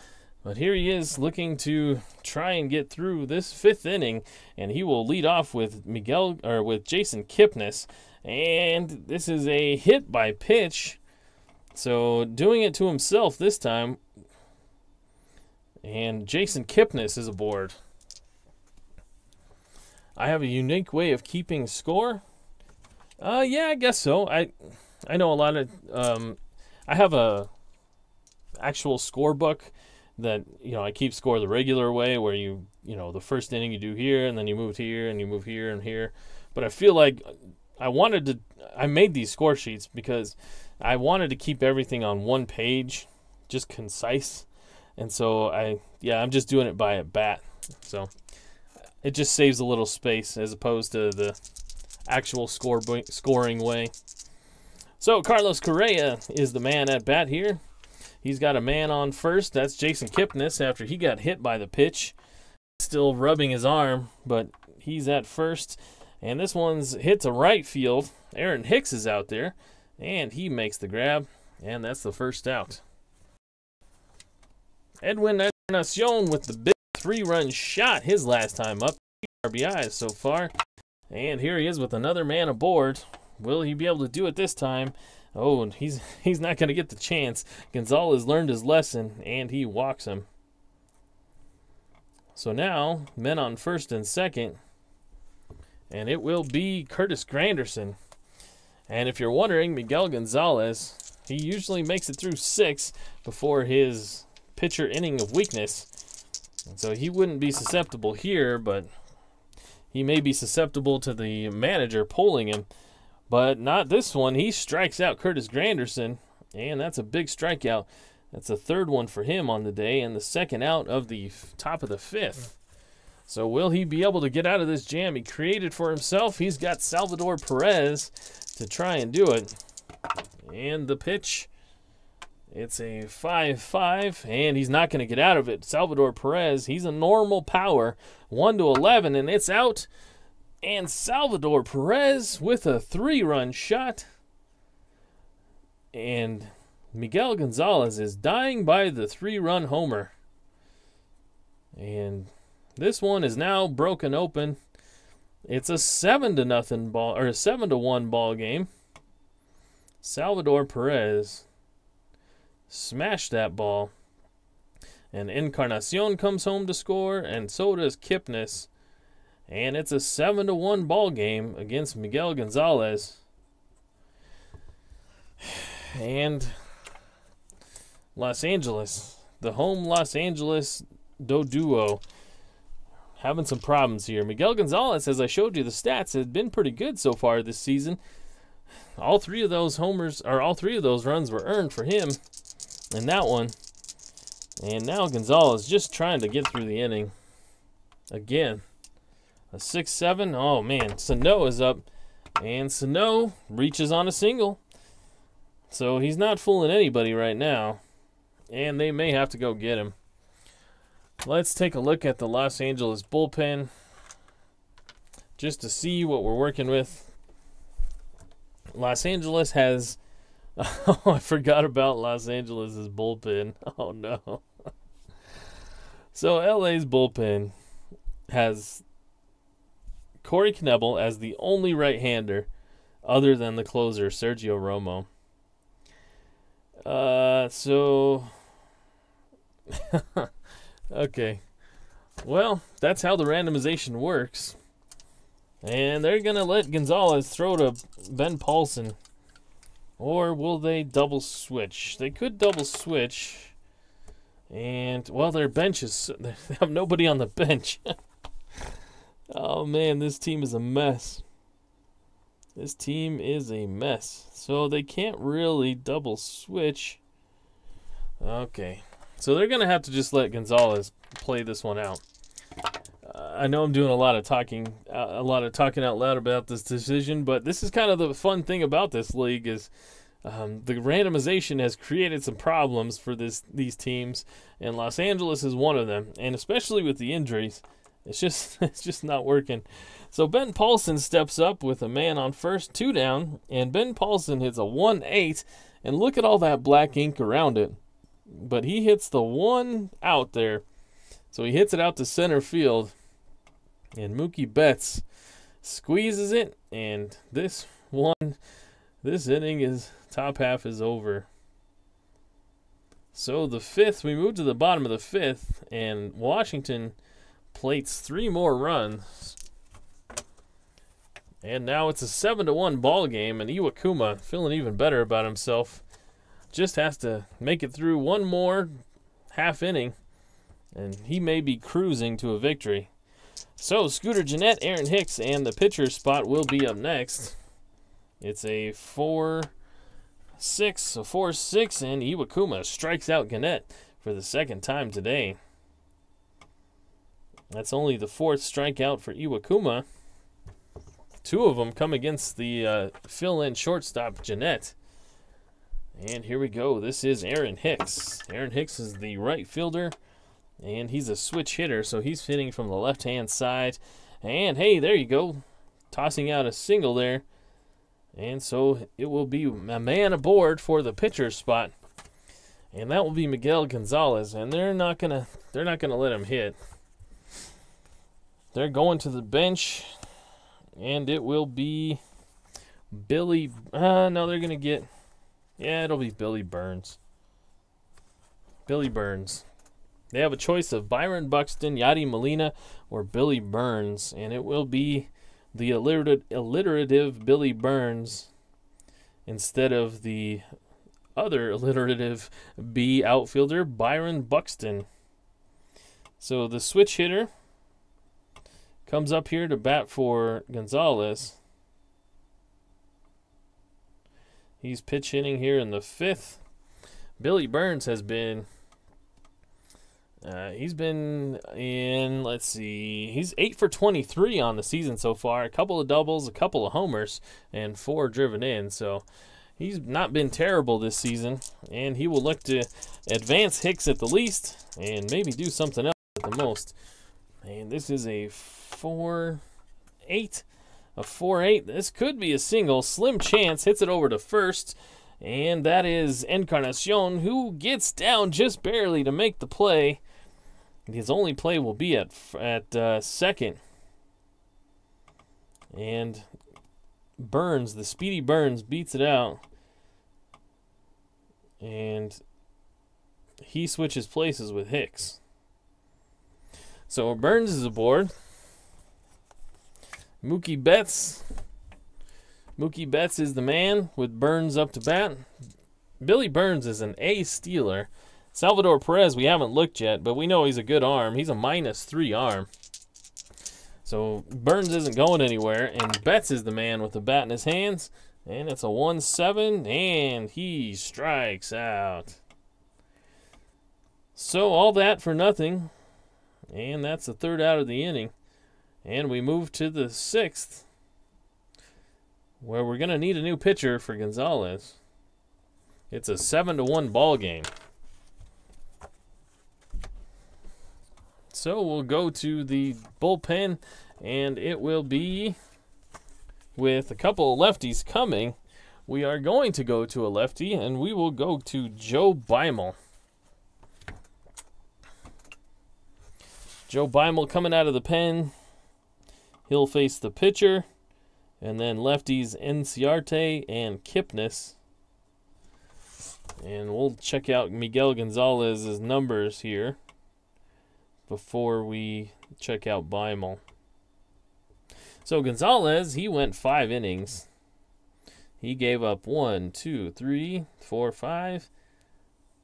But here he is looking to try and get through this 5th inning, and he will lead off with Jason Kipnis. And this is a hit by pitch. So doing it to himself this time. And Jason Kipnis is aboard. I have a unique way of keeping score. Yeah, I guess so. I know a lot of I have a actual score book that, you know, I keep score the regular way where you know, the first inning you do here and then you move here and you move here and here. But I feel like I made these score sheets because I wanted to keep everything on one page, just concise. And so I'm just doing it by at bat. So it just saves a little space as opposed to the actual scoring way. So Carlos Correa is the man at bat here. He's got a man on first. That's Jason Kipnis after he got hit by the pitch. Still rubbing his arm, but he's at first. And this one's hit to right field. Aaron Hicks is out there, and he makes the grab, and that's the first out. Edwin Encarnacion with the big 3-run shot his last time up. 2 RBIs so far. And here he is with another man aboard. Will he be able to do it this time? Oh, he's not going to get the chance. Gonzalez learned his lesson, and he walks him. So now, men on first and second. And it will be Curtis Granderson. And if you're wondering, Miguel Gonzalez, he usually makes it through 6 before his pitcher inning of weakness. And so he wouldn't be susceptible here, but he may be susceptible to the manager pulling him. But not this one. He strikes out Curtis Granderson, and that's a big strikeout. That's the 3rd one for him on the day, and the 2nd out of the top of the 5th. So will he be able to get out of this jam he created for himself? He's got Salvador Perez to try and do it. And the pitch It's a 5-5, and he's not going to get out of it. Salvador Perez, he's a normal power, 1-11, and it's out. And Salvador Perez with a 3-run shot. And Miguel Gonzalez is dying by the 3-run homer. And this one is now broken open. It's a 7-0 ball, or a 7-1 ball game. Salvador Perez smashed that ball. And Encarnacion comes home to score, and so does Kipnis. And it's a 7-1 ball game against Miguel Gonzalez. And Los Angeles, the home Los Angeles duo, having some problems here. Miguel Gonzalez, as I showed you the stats, has been pretty good so far this season. All three of those homers, or all three of those runs were earned for him in that one. And now Gonzalez just trying to get through the inning. Again, a 6-7. Oh, man, Sano is up. And Sano reaches on a single. So he's not fooling anybody right now. And they may have to go get him. Let's take a look at the Los Angeles bullpen just to see what we're working with. Los Angeles has... Oh, I forgot about Los Angeles' bullpen. Oh, no. So LA's bullpen has Corey Knebel as the only right-hander other than the closer, Sergio Romo. Okay. Well, that's how the randomization works. And they're going to let Gonzalez throw to Ben Paulson. Or will they double switch? They could double switch. And, well, their bench is... They have nobody on the bench. Oh, man, this team is a mess. This team is a mess. So they can't really double switch. Okay. So they're going to have to just let Gonzalez play this one out. I know I'm doing a lot of talking out loud about this decision, but this is kind of the fun thing about this league is the randomization has created some problems for these teams, and Los Angeles is one of them. And especially with the injuries, it's just not working. So Ben Paulson steps up with a man on first, 2 down, and Ben Paulson hits a 1-8, and look at all that black ink around it. But he hits the 1 out there. So he hits it out to center field. And Mookie Betts squeezes it. And this inning is, top half is over. So the 5th, we move to the bottom of the 5th. And Washington plates 3 more runs. And now it's a 7-1 ball game. And Iwakuma, feeling even better about himself, just has to make it through one more half inning. And he may be cruising to a victory. So, Scooter Gennett, Aaron Hicks, and the pitcher spot will be up next. It's a 4-6, and Iwakuma strikes out Gennett for the 2nd time today. That's only the 4th strikeout for Iwakuma. 2 of them come against the fill-in shortstop, Gennett. And here we go. This is Aaron Hicks. Aaron Hicks is the right fielder. And he's a switch hitter, so he's hitting from the left-hand side. And, hey, there you go. Tossing out a single there. And so it will be a man aboard for the pitcher spot. And that will be Miguel Gonzalez. And they're not gonna let him hit. They're going to the bench. And it will be Billy. No, they're going to get... Yeah, it'll be Billy Burns. Billy Burns. They have a choice of Byron Buxton, Yadi Molina, or Billy Burns. And it will be the alliterative Billy Burns instead of the other alliterative B outfielder, Byron Buxton. So the switch hitter comes up here to bat for Gonzalez. He's pitch hitting here in the 5th. Billy Burns has been... he's been in, let's see, he's 8 for 23 on the season so far. A couple of doubles, a couple of homers, and 4 driven in. So He's not been terrible this season, and he will look to advance Hicks at the least and maybe do something else at the most. And this is a 4-8. A 4-8. This could be a single. Slim chance. Hits it over to first. And that is Encarnacion, who gets down just barely to make the play. His only play will be at second. And Burns, the speedy Burns, beats it out. And he switches places with Hicks. So Burns is aboard. Mookie Betts is the man with Burns up to bat. Billy Burns is an A stealer. Salvador Perez, we haven't looked yet, but we know he's a good arm. He's a -3 arm. So Burns isn't going anywhere, and Betts is the man with the bat in his hands. And it's a 1-7, and he strikes out. So all that for nothing. And that's the third out of the inning. And we move to the 6th, where we're going to need a new pitcher for Gonzalez. It's a 7-1 ball game. So we'll go to the bullpen, and it will be with a couple of lefties coming. We are going to go to a lefty, and we will go to Joe Beimel. Joe Beimel coming out of the pen. He'll face the pitcher, and then lefties Enciarte and Kipnis. And we'll check out Miguel Gonzalez's numbers here before we check out Beimel. So Gonzalez, he went 5 innings. He gave up 1, 2, 3, 4, 5,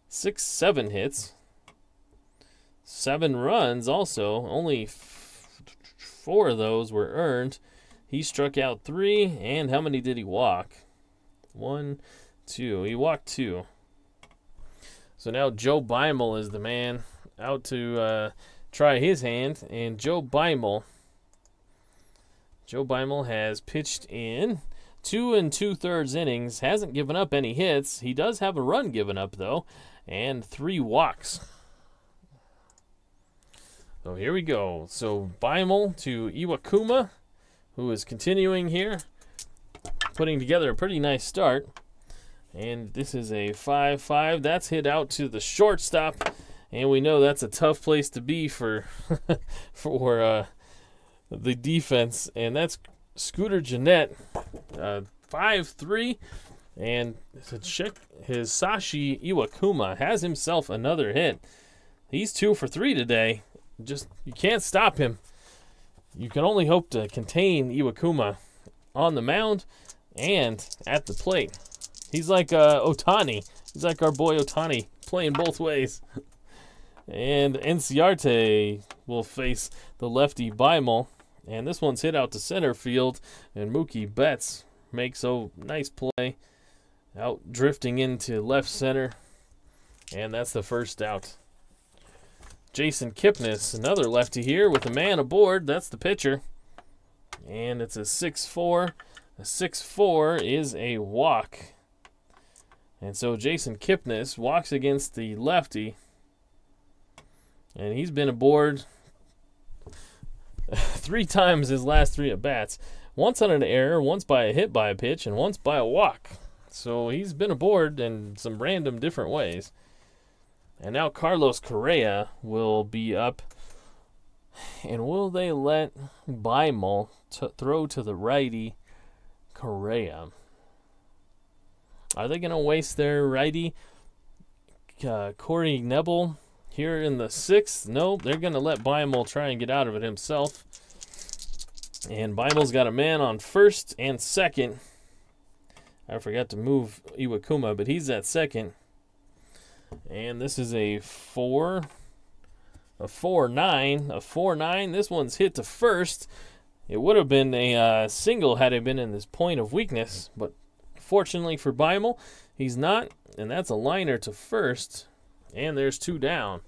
6, 7 hits. 7 runs also. Only 4 of those were earned. He struck out 3, and how many did he walk? 1, 2. He walked 2. So now Joe Beimel is the man out to try his hand, and Joe Beimel has pitched in 2 2/3 innings, hasn't given up any hits. He does have a run given up, though, and 3 walks. So here we go. So Beimel to Iwakuma, who is continuing here, putting together a pretty nice start. And this is a 5-5. That's hit out to the shortstop, and we know that's a tough place to be for the defense. And that's Scooter Gennett, 5-3. And to check, his Sashi Iwakuma has himself another hit. He's 2 for 3 today. You can't stop him. You can only hope to contain Iwakuma on the mound and at the plate. He's like Ohtani. He's like our boy Ohtani, playing both ways. And Enciarte will face the lefty Beimel. And this one's hit out to center field. And Mookie Betts makes a nice play, out drifting into left center. And that's the first out. Jason Kipnis, another lefty here with a man aboard. That's the pitcher. And it's a 6-4. A 6-4 is a walk. And so Jason Kipnis walks against the lefty. And he's been aboard 3 times his last 3 at-bats. Once on an error, once by a hit by a pitch, and once by a walk. So he's been aboard in some random different ways. And now Carlos Correa will be up. And will they let Beimel throw to the righty Correa? Are they going to waste their righty Corey Nebel here in the 6th? No, they're going to let Beimel try and get out of it himself. And Beimel's got a man on first and second. I forgot to move Iwakuma, but he's at second. And this is a 4-9. A 4-9. This one's hit to first. It would have been a single had it been in this point of weakness, but fortunately for Beimel, he's not, and that's a liner to first. And there's 2 down.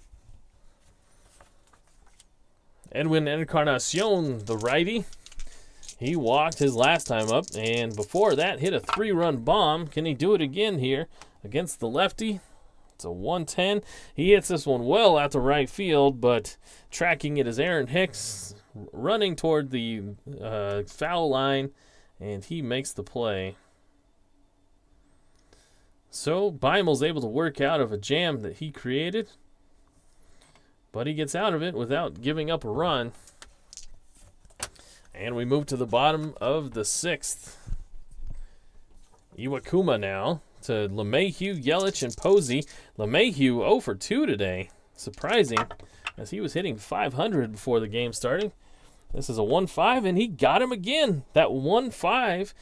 Edwin Encarnacion, the righty, He walked his last time up, and before that hit a 3-run bomb. Can he do it again here against the lefty? It's a 110. He hits this one well out to right field, but tracking it is Aaron Hicks running toward the foul line, and he makes the play. So Beimel's able to work out of a jam that he created, but he gets out of it without giving up a run. And we move to the bottom of the 6th. Iwakuma now to LeMahieu, Yelich, and Posey. LeMahieu 0 for 2 today. Surprising, as he was hitting 500 before the game started. This is a 1-5, and he got him again. That 1-5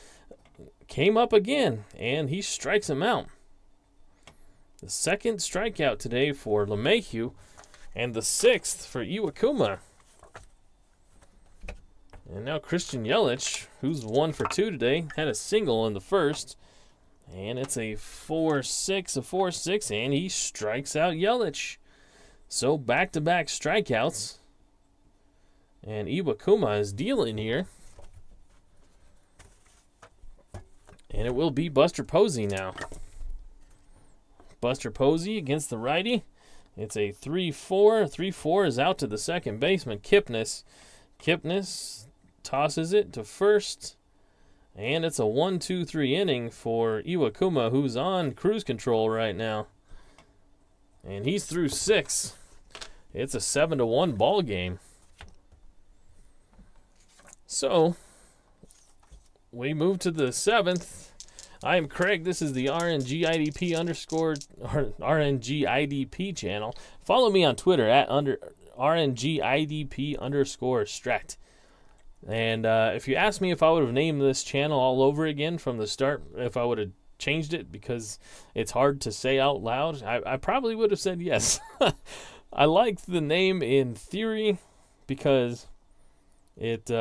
came up again, and he strikes him out. The 2nd strikeout today for LeMahieu, and the 6th for Iwakuma. And now Christian Yelich, who's 1 for 2 today, had a single in the 1st. And it's a 4-6, and he strikes out Yelich. So back-to-back strikeouts. And Iwakuma is dealing here. And it will be Buster Posey now. Buster Posey against the righty. It's a 3-4. 3-4 is out to the second baseman, Kipnis. Kipnis tosses it to first. And it's a 1-2-3 inning for Iwakuma, who's on cruise control right now. And he's through 6. It's a 7-1 ball game. So, we move to the 7th. I am Craig. This is the RNGIDP RNGIDP channel. Follow me on Twitter at RNGIDP_strat. And if you asked me if I would have named this channel all over again from the start, if I would have changed it because it's hard to say out loud, I probably would have said yes. I liked the name in theory because it's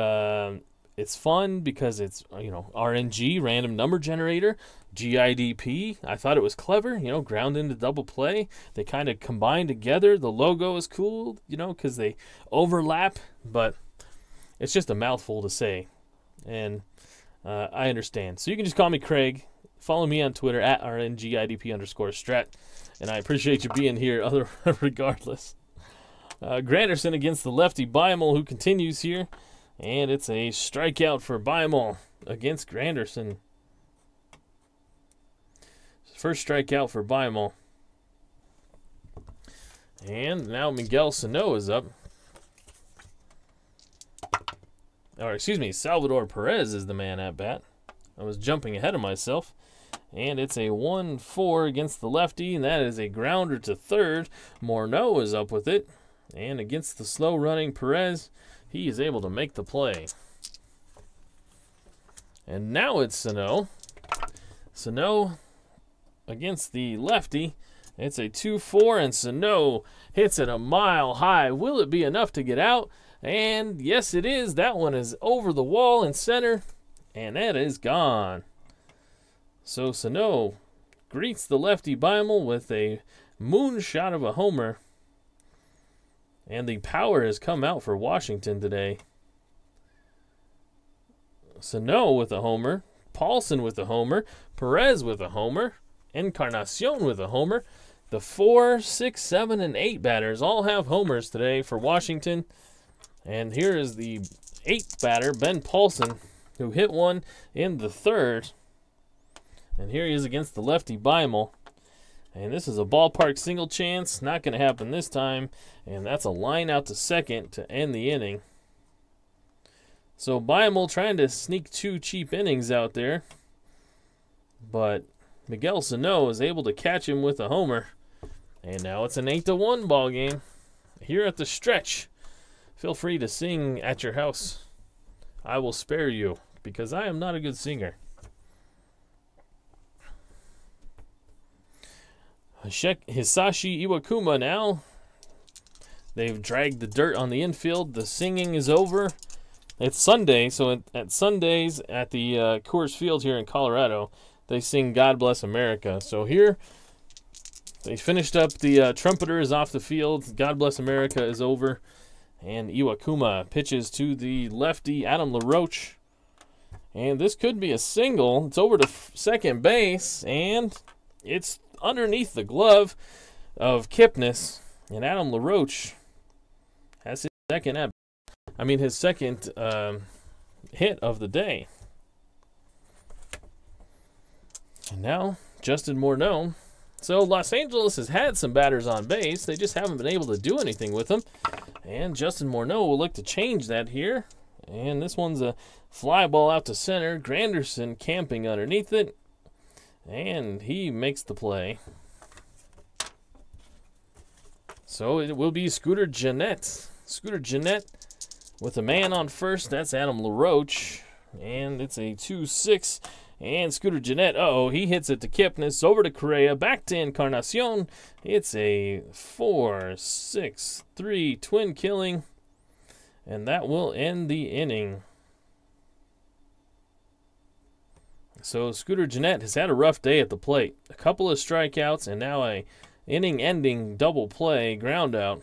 fun, because it's, RNG, random number generator, GIDP. I thought it was clever, ground into double play. They kind of combine together. The logo is cool, because they overlap, but it's just a mouthful to say, and I understand. So you can just call me Craig. Follow me on Twitter at RNGIDP_strat, and I appreciate you being here regardless. Granderson against the lefty Beimel, who continues here, and it's a strikeout for Beimel against Granderson. First strikeout for Beimel. And now Miguel Sano is up. Or excuse me, Salvador Perez is the man at bat. I was jumping ahead of myself. And it's a 1-4 against the lefty, and that is a grounder to third. Morneau is up with it. And against the slow-running Perez, he is able to make the play. And now it's Sano. Sano against the lefty. It's a 2-4, and Sano hits it a mile high. Will it be enough to get out? And yes, it is. That one is over the wall in center, and that is gone. So Sano greets the lefty Beimel with a moonshot of a homer. And the power has come out for Washington today. Sano with a homer, Paulson with a homer, Perez with a homer, Encarnacion with a homer. The 4, 6, 7, and 8 batters all have homers today for Washington. And here is the 8th batter, Ben Paulson, who hit one in the 3rd. And here he is against the lefty Beimel. And this is a ballpark single chance. Not going to happen this time. And that's a line out to second to end the inning. So Beimel trying to sneak 2 cheap innings out there. But Miguel Sano is able to catch him with a homer. And now it's an 8-1 ball game here at the stretch. Feel free to sing at your house. I will spare you, because I am not a good singer. Hisashi Iwakuma now. They've dragged the dirt on the infield. The singing is over. It's Sunday, so at Sundays at the Coors Field here in Colorado, they sing God Bless America. So here, they finished up. The trumpeter is off the field. God Bless America is over. And Iwakuma pitches to the lefty, Adam LaRoche. And this could be a single. It's over to second base, and it's underneath the glove of Kipnis. And Adam LaRoche has his second hit of the day. And now Justin Morneau. So Los Angeles has had some batters on base. They just haven't been able to do anything with them. And Justin Morneau will look to change that here. And this one's a fly ball out to center. Granderson camping underneath it. And he makes the play. So it will be Scooter Gennett. Scooter Gennett with a man on first. That's Adam LaRoche. And it's a 2-6. And Scooter Gennett, he hits it to Kipnis. Over to Correa. Back to Encarnacion. It's a 4-6-3 twin killing. And that will end the inning. So Scooter Gennett has had a rough day at the plate. A couple of strikeouts and now a inning-ending double play ground out.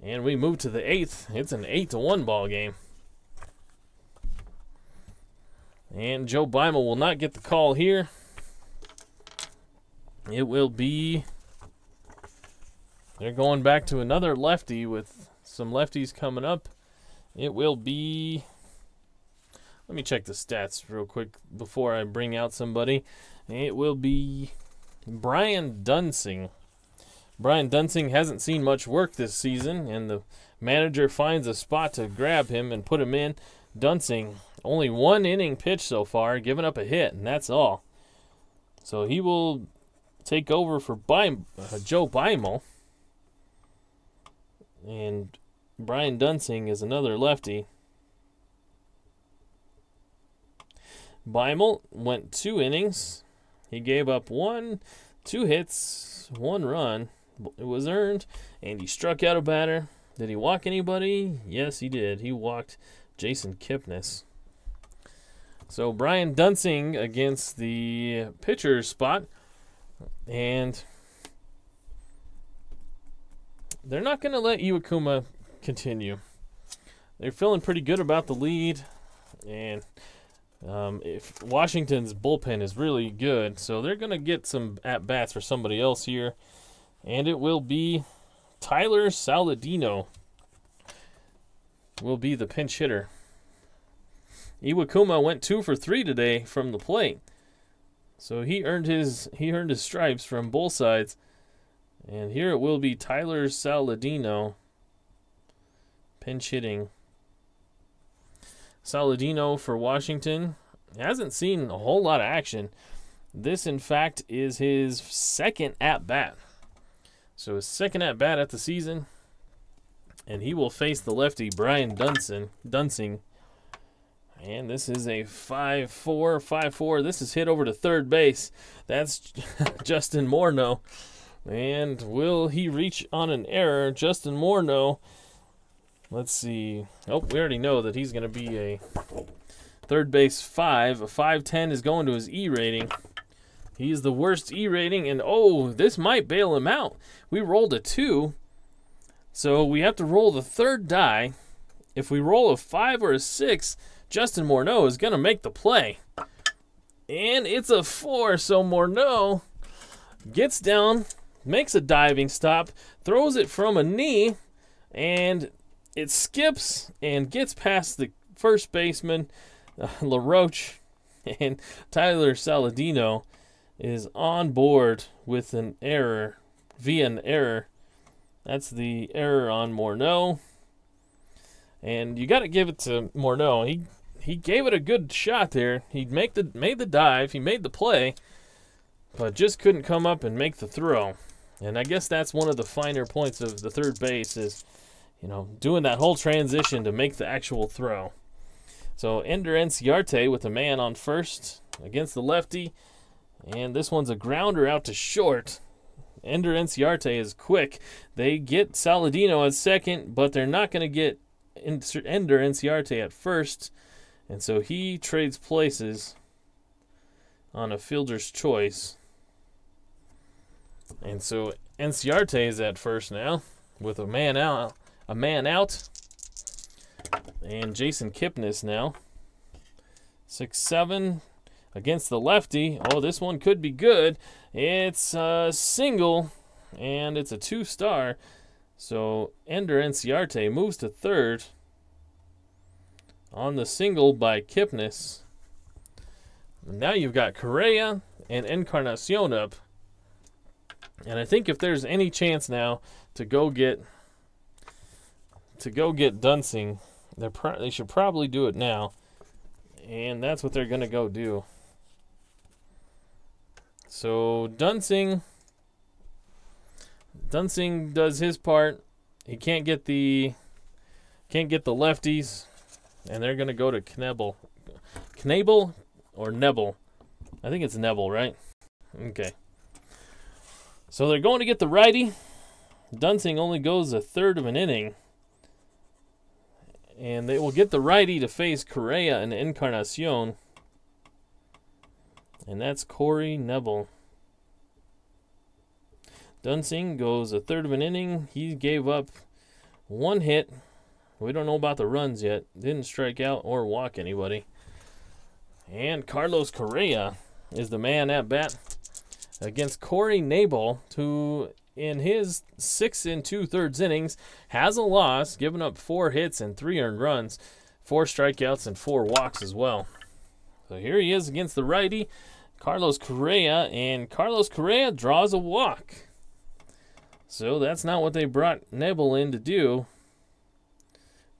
And we move to the 8th. It's an 8-1 ball game. And Joe Beimel will not get the call here. It will be... They're going back to another lefty with some lefties coming up. It will be... Let me check the stats real quick before I bring out somebody. It will be Brian Dunsing. Brian Dunsing hasn't seen much work this season, and the manager finds a spot to grab him and put him in. Dunsing, only one inning pitch so far, giving up a hit, and that's all. So he will take over for Joe Beimel. And Brian Dunsing is another lefty. Beimel went 2 innings. He gave up 2 hits, 1 run. It was earned, and he struck out a batter. Did he walk anybody? Yes, he did. He walked Jason Kipnis. So Brian Dunsing against the pitcher spot, and they're not going to let Iwakuma continue. They're feeling pretty good about the lead, and if Washington's bullpen is really good, so they're going to get some at-bats for somebody else here, and it will be Tyler Saladino will be the pinch hitter. Iwakuma went 2 for 3 today from the plate, so he earned his stripes from both sides. And here it will be Tyler Saladino pinch hitting. Saladino for Washington hasn't seen a whole lot of action. This, in fact, is his second at-bat. So his second at-bat at the season. And he will face the lefty Brian Dunsing. And this is a 5-4. This is hit over to third base. That's Justin Morneau. And will he reach on an error? Justin Morneau. Let's see. Oh, we already know that he's going to be a third base 5. A 5.10 is going to his E rating. He's the worst E rating, and this might bail him out. We rolled a 2, so we have to roll the third die. If we roll a 5 or a 6, Justin Morneau is going to make the play. And it's a 4, so Morneau gets down, makes a diving stop, throws it from a knee, and it skips and gets past the first baseman, LaRoche, and Tyler Saladino is on board with an error, via an error. That's the error on Morneau. And you got to give it to Morneau. He gave it a good shot there. He made the dive. He made the play, but just couldn't come up and make the throw. And I guess that's one of the finer points of the third base is, doing that whole transition to make the actual throw. So Ender Enciarte with a man on first against the lefty. And this one's a grounder out to short. Ender Enciarte is quick. They get Saladino at second, but they're not going to get Ender Enciarte at first. And so he trades places on a fielder's choice. And so Enciarte is at first now with a man out. And Jason Kipnis now. 6-7 against the lefty. Oh, this one could be good. It's a single, and it's a 2-star. So Ender Enciarte moves to third on the single by Kipnis. Now you've got Correa and Encarnacion up. And I think if there's any chance now to go get Dunsing, they should probably do it now. And that's what they're going to go do. So Dunsing does his part. He can't get the lefties, and they're going to go to Knebel. Knebel or Nebel? I think it's Nebel, right? Okay. So they're going to get the righty. Dunsing only goes a third of an inning. And they will get the righty to face Correa and Encarnacion. And that's Corey Nebel. Dunsing goes a third of an inning. He gave up 1 hit. We don't know about the runs yet. Didn't strike out or walk anybody. And Carlos Correa is the man at bat against Corey Nebel, who in his 6 2/3 innings has a loss, giving up 4 hits and 3 earned runs, 4 strikeouts and 4 walks as well. So here he is against the righty, Carlos Correa, and Carlos Correa draws a walk. So that's not what they brought Nebel in to do,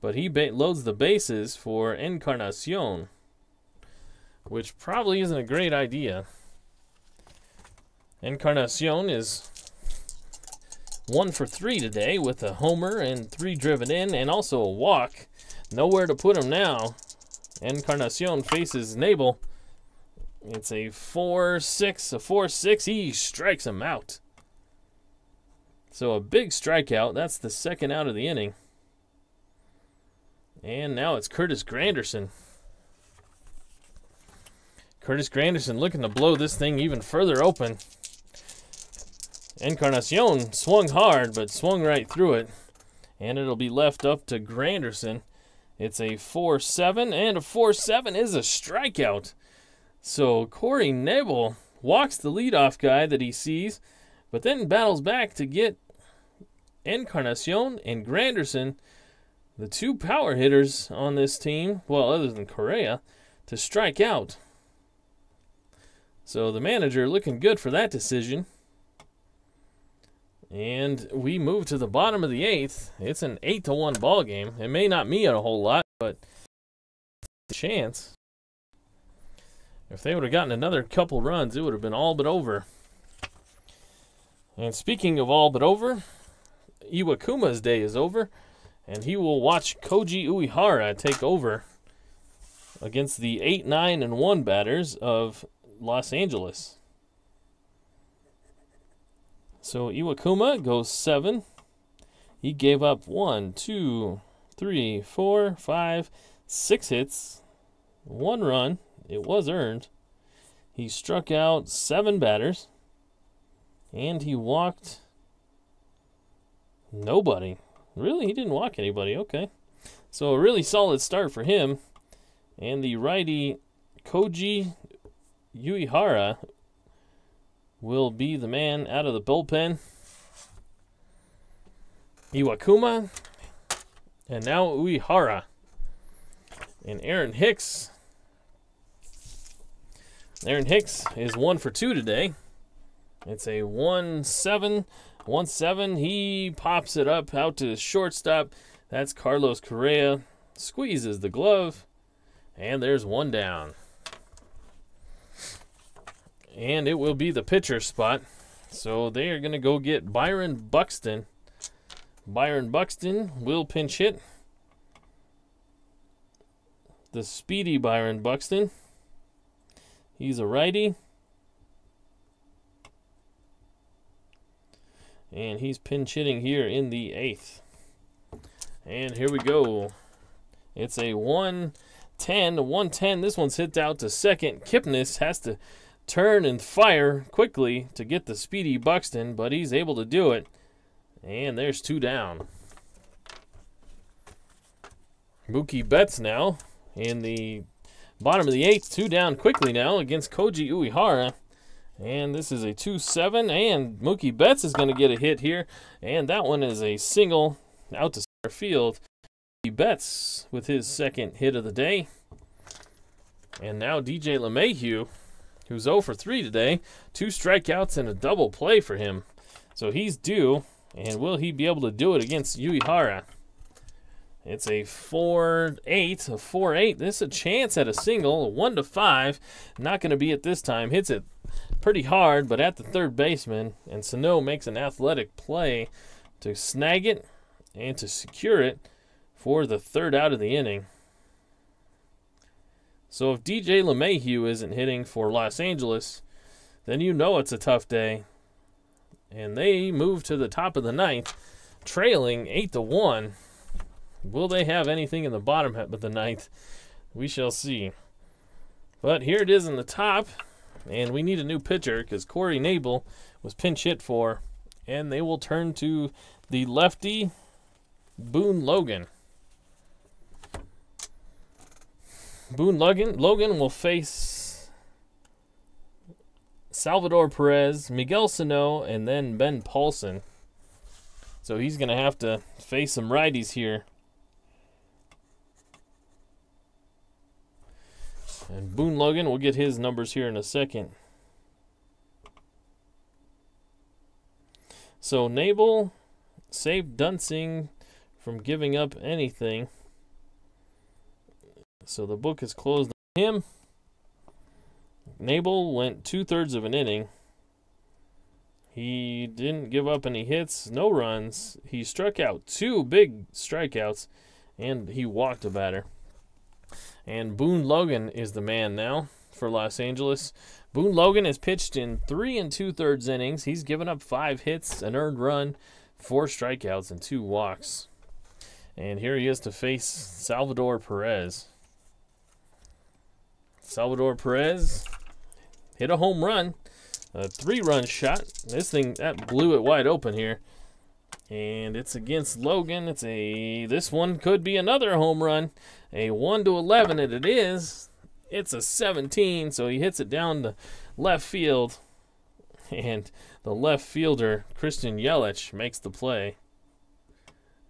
but he loads the bases for Encarnacion, which probably isn't a great idea. Encarnacion is 1 for 3 today with a homer and 3 driven in and also a walk. Nowhere to put him now. Encarnacion faces Nebel. It's a 4-6, a 4-6. He strikes him out. So a big strikeout. That's the second out of the inning. And now it's Curtis Granderson. Curtis Granderson looking to blow this thing even further open. Encarnacion swung hard, but swung right through it. And it'll be left up to Granderson. It's a 4-7, and a 4-7 is a strikeout. So Corey Nebel walks the leadoff guy that he sees, but then battles back to get Encarnacion and Granderson, the 2 power hitters on this team, well, other than Correa, to strike out. So the manager looking good for that decision. And we move to the bottom of the 8th. It's an 8-1 ball game. It may not mean a whole lot, but a chance. If they would have gotten another couple runs, it would have been all but over. And speaking of all but over, Iwakuma's day is over, and he will watch Koji Uehara take over against the 8-9-1 batters of Los Angeles. So Iwakuma goes 7. He gave up 1, 2, 3, 4, 5, 6 hits, 1 run. It was earned. He struck out 7 batters, and he walked nobody. Really? He didn't walk anybody. Okay. So a really solid start for him. And the righty Koji Uehara will be the man out of the bullpen. Iwakuma, and now Uehara. And Aaron Hicks is 1 for 2 today. It's a 1-7. 1-7. He pops it up out to the shortstop. That's Carlos Correa. Squeezes the glove. And there's 1 down. And it will be the pitcher spot. So they are going to go get Byron Buxton. Byron Buxton will pinch hit. The speedy Byron Buxton. He's a righty. And he's pinch hitting here in the 8th. And here we go. It's a 1-10 to 110. This one's hit out to second. Kipnis has to turn and fire quickly to get the speedy Buxton, but he's able to do it. And there's 2 down. Mookie Betts now in the Bottom of the 8th, 2 down quickly now against Koji Uehara. And this is a 2-7, and Mookie Betts is going to get a hit here. And that one is a single out to center field. Mookie Betts with his second hit of the day. And now DJ LeMahieu, who's 0 for 3 today. 2 strikeouts and a double play for him. So he's due, and will he be able to do it against Uehara? It's a 4-8, a 4-8. This is a chance at a single, a 1-5. Not going to be it this time. Hits it pretty hard, but at the third baseman. And Sano makes an athletic play to snag it and to secure it for the third out of the inning. So if DJ LeMahieu isn't hitting for Los Angeles, then you know it's a tough day. And they move to the top of the 9th, trailing 8-1. Will they have anything in the bottom half of the 9th? We shall see. But here it is in the top, and we need a new pitcher because Corey Knebel was pinch hit for, and they will turn to the lefty, Boone Logan. Boone Logan will face Salvador Perez, Miguel Sano, and then Ben Paulson. So he's going to have to face some righties here. And Boone Logan will get his numbers here in a second. So Knebel saved Dunsing from giving up anything. So the book is closed on him. Knebel went 2/3 of an inning. He didn't give up any hits, no runs. He struck out 2 big strikeouts, and he walked a batter. And Boone Logan is the man now for Los Angeles. Boone Logan has pitched in 3 2/3 innings. He's given up 5 hits, an earned run, 4 strikeouts, and 2 walks. And here he is to face Salvador Perez. Salvador Perez hit a home run, a 3-run shot. This thing, that blew it wide open here. And it's against Logan. This one could be another home run. A 1-11, and it is. It's a 17, so he hits it down to left field. And the left fielder, Christian Yelich, makes the play.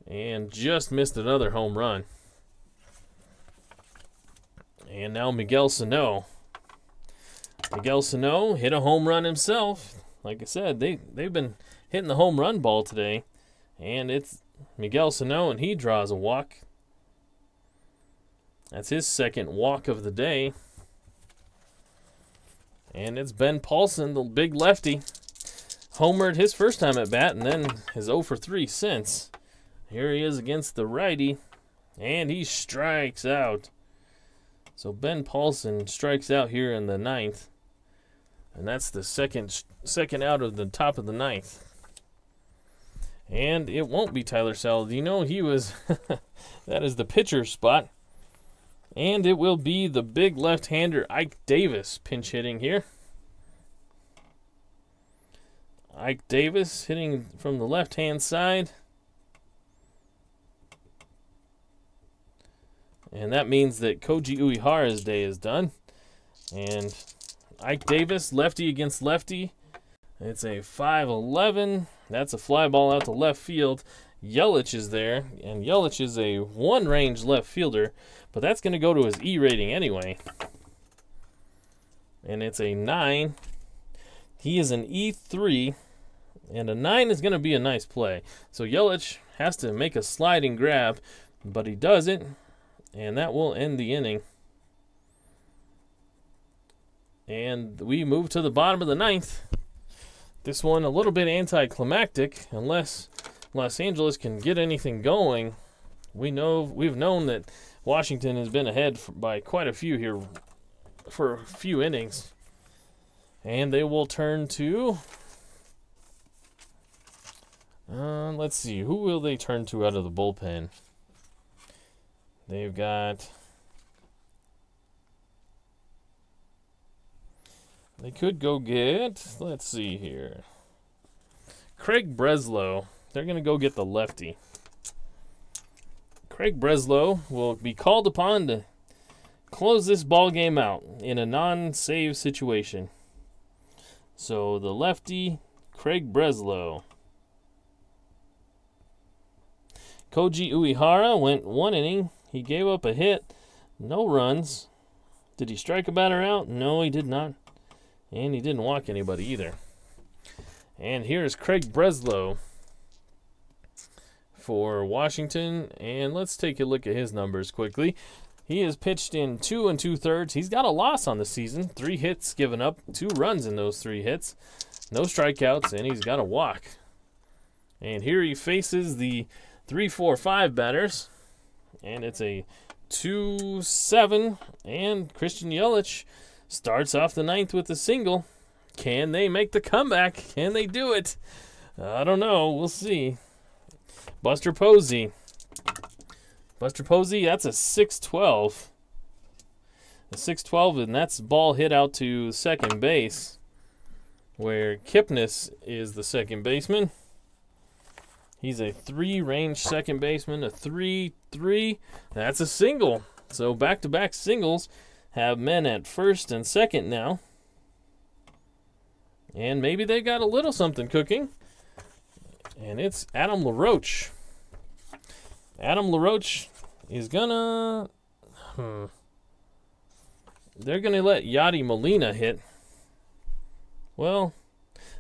And just missed another home run. And now Miguel Sano. Miguel Sano hit a home run himself. Like I said, they've been hitting the home run ball today. And it's Miguel Sano, and he draws a walk. That's his second walk of the day. And it's Ben Paulson, the big lefty. Homered his first time at bat, and then his 0 for 3 since. Here he is against the righty, and he strikes out. So Ben Paulson strikes out here in the 9th. And that's the second out of the top of the 9th. And it won't be Tyler Saladino. He was, that is the pitcher spot. And it will be the big left-hander Ike Davis pinch hitting here. Ike Davis hitting from the left-hand side. And that means that Koji Uehara's day is done. And Ike Davis, lefty against lefty. It's a 5-11. That's a fly ball out to left field. Yelich is there, and Yelich is a one-range left fielder, but that's going to go to his E rating anyway. And it's a 9. He is an E3, and a 9 is going to be a nice play. So Yelich has to make a sliding grab, but he does it, and that will end the inning. And we move to the bottom of the 9th. This one a little bit anticlimactic, unless Los Angeles can get anything going. We've known that Washington has been ahead by quite a few here for a few innings. And they will turn to, let's see, who will they turn to out of the bullpen? They've got, they could go get, let's see here, Craig Breslow. They're going to go get the lefty. Craig Breslow will be called upon to close this ball game out in a non-save situation. So the lefty, Craig Breslow. Koji Uehara went 1 inning. He gave up a hit, no runs. Did he strike a batter out? No, he did not. And he didn't walk anybody either. And here's Craig Breslow for Washington. And let's take a look at his numbers quickly. He has pitched in 2 2/3. He's got a loss on the season. 3 hits given up, 2 runs in those 3 hits. No strikeouts, and he's got a walk. And here he faces the 3-4-5 batters. And it's a 2-7. And Christian Yelich starts off the 9th with a single. Can they make the comeback? Can they do it? I don't know. We'll see. Buster Posey. Buster Posey, that's a 6-12. A 6-12, and that's ball hit out to second base, where Kipnis is the second baseman. He's a 3-range second baseman, a 3-3. That's a single. So back-to-back singles have men at first and second now. And maybe they got a little something cooking. And it's Adam LaRoche. Adam LaRoche is gonna... They're gonna let Yadi Molina hit. Well,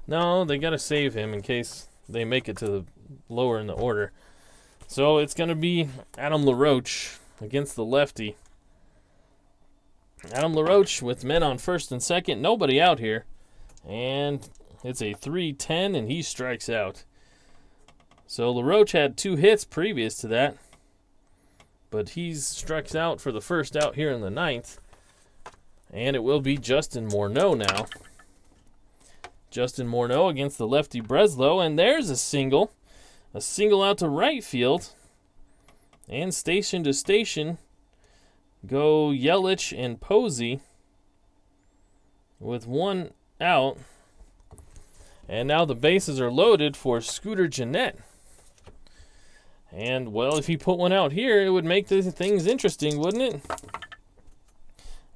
no, they gotta save him in case they make it to the lower in the order. So it's gonna be Adam LaRoche against the lefty. Adam LaRoche with men on first and second, nobody out here. And it's a 3-10, and he strikes out. So LaRoche had 2 hits previous to that, but he strikes out for the first out here in the 9th. And it will be Justin Morneau now. Justin Morneau against the lefty Breslow, and there's a single. A single out to right field. And station to station go Yelich and Posey with 1 out. And now the bases are loaded for Scooter Gennett. And, well, if he put 1 out here, it would make things interesting, wouldn't it?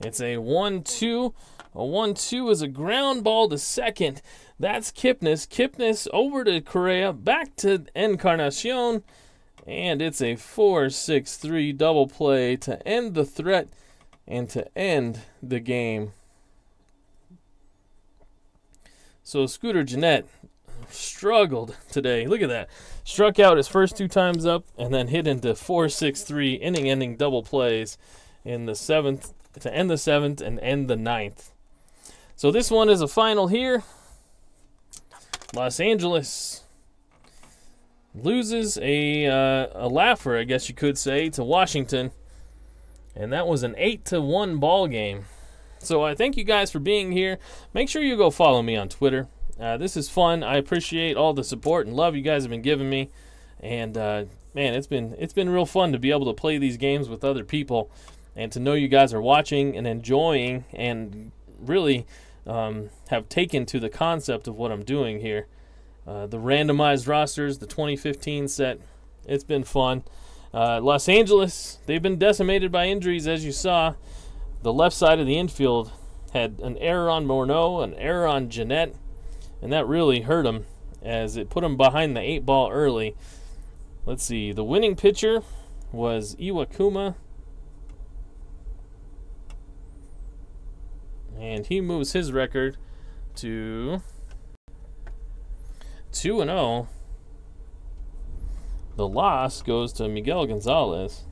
It's a 1-2. A 1-2 is a ground ball to second. That's Kipnis. Kipnis over to Correa, back to Encarnacion. And it's a 4-6-3 double play to end the threat and to end the game. So Scooter Gennett struggled today. Look at that. Struck out his first 2 times up and then hit into 4-6-3 inning-ending double plays in the 7th to end the 7th and end the 9th. So this one is a final here. Los Angeles loses a laugher, I guess you could say, to Washington. And that was an 8-1 ball game. So I thank you guys for being here. Make sure you go follow me on Twitter. This is fun. I appreciate all the support and love you guys have been giving me. And man, it's been real fun to be able to play these games with other people and to know you guys are watching and enjoying and really have taken to the concept of what I'm doing here. The randomized rosters, the 2015 set, it's been fun. Los Angeles, they've been decimated by injuries, as you saw. The left side of the infield had an error on Morneau, an error on Gennett, and that really hurt him as it put him behind the 8 ball early. Let's see, the winning pitcher was Iwakuma, and he moves his record to 2-0. The loss goes to Miguel Gonzalez.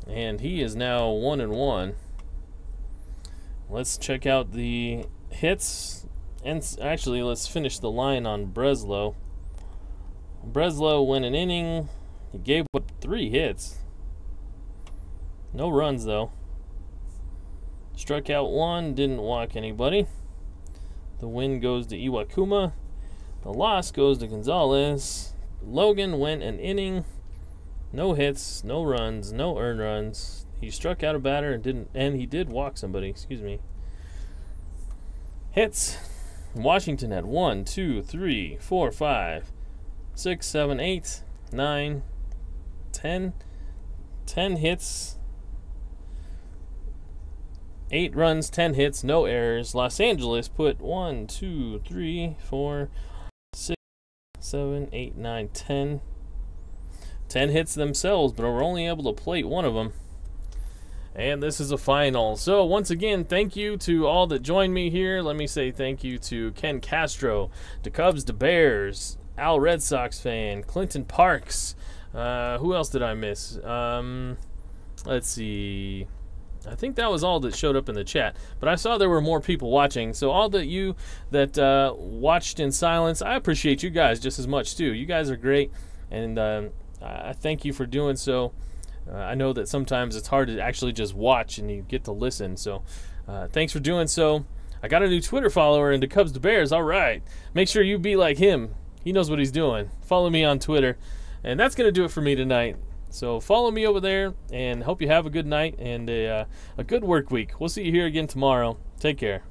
And he is now 1-1. Let's check out the hits. And actually, let's finish the line on Breslow. Breslow went an inning. He gave up 3 hits. No runs, though. Struck out 1, didn't walk anybody. The win goes to Iwakuma. The loss goes to Gonzalez. Logan went an inning. No hits, no runs, no earned runs. He struck out a batter and he did walk somebody, excuse me. Hits. Washington had 1, 2, 3, 4, 5, 6, 7, 8, 9, 10 hits, 8 runs, 10 hits, no errors. Los Angeles put 1, 2, 3, 4, 6, 7, 8, 9, 10. 10 hits themselves, but we're only able to plate one of them. And this is a final. So once again, thank you to all that joined me here. Let me say thank you to Ken Castro, to Cubs to Bears, Al Red Sox fan, Clinton Parks. Who else did I miss? Let's see. I think that was all that showed up in the chat. But I saw there were more people watching. So all that you that watched in silence, I appreciate you guys just as much too. You guys are great, and I thank you for doing so. I know that sometimes it's hard to actually just watch and you get to listen. So thanks for doing so. I got a new Twitter follower into Cubs to Bears. All right. Make sure you be like him. He knows what he's doing. Follow me on Twitter. And that's going to do it for me tonight. So follow me over there, and hope you have a good night and a good work week. We'll see you here again tomorrow. Take care.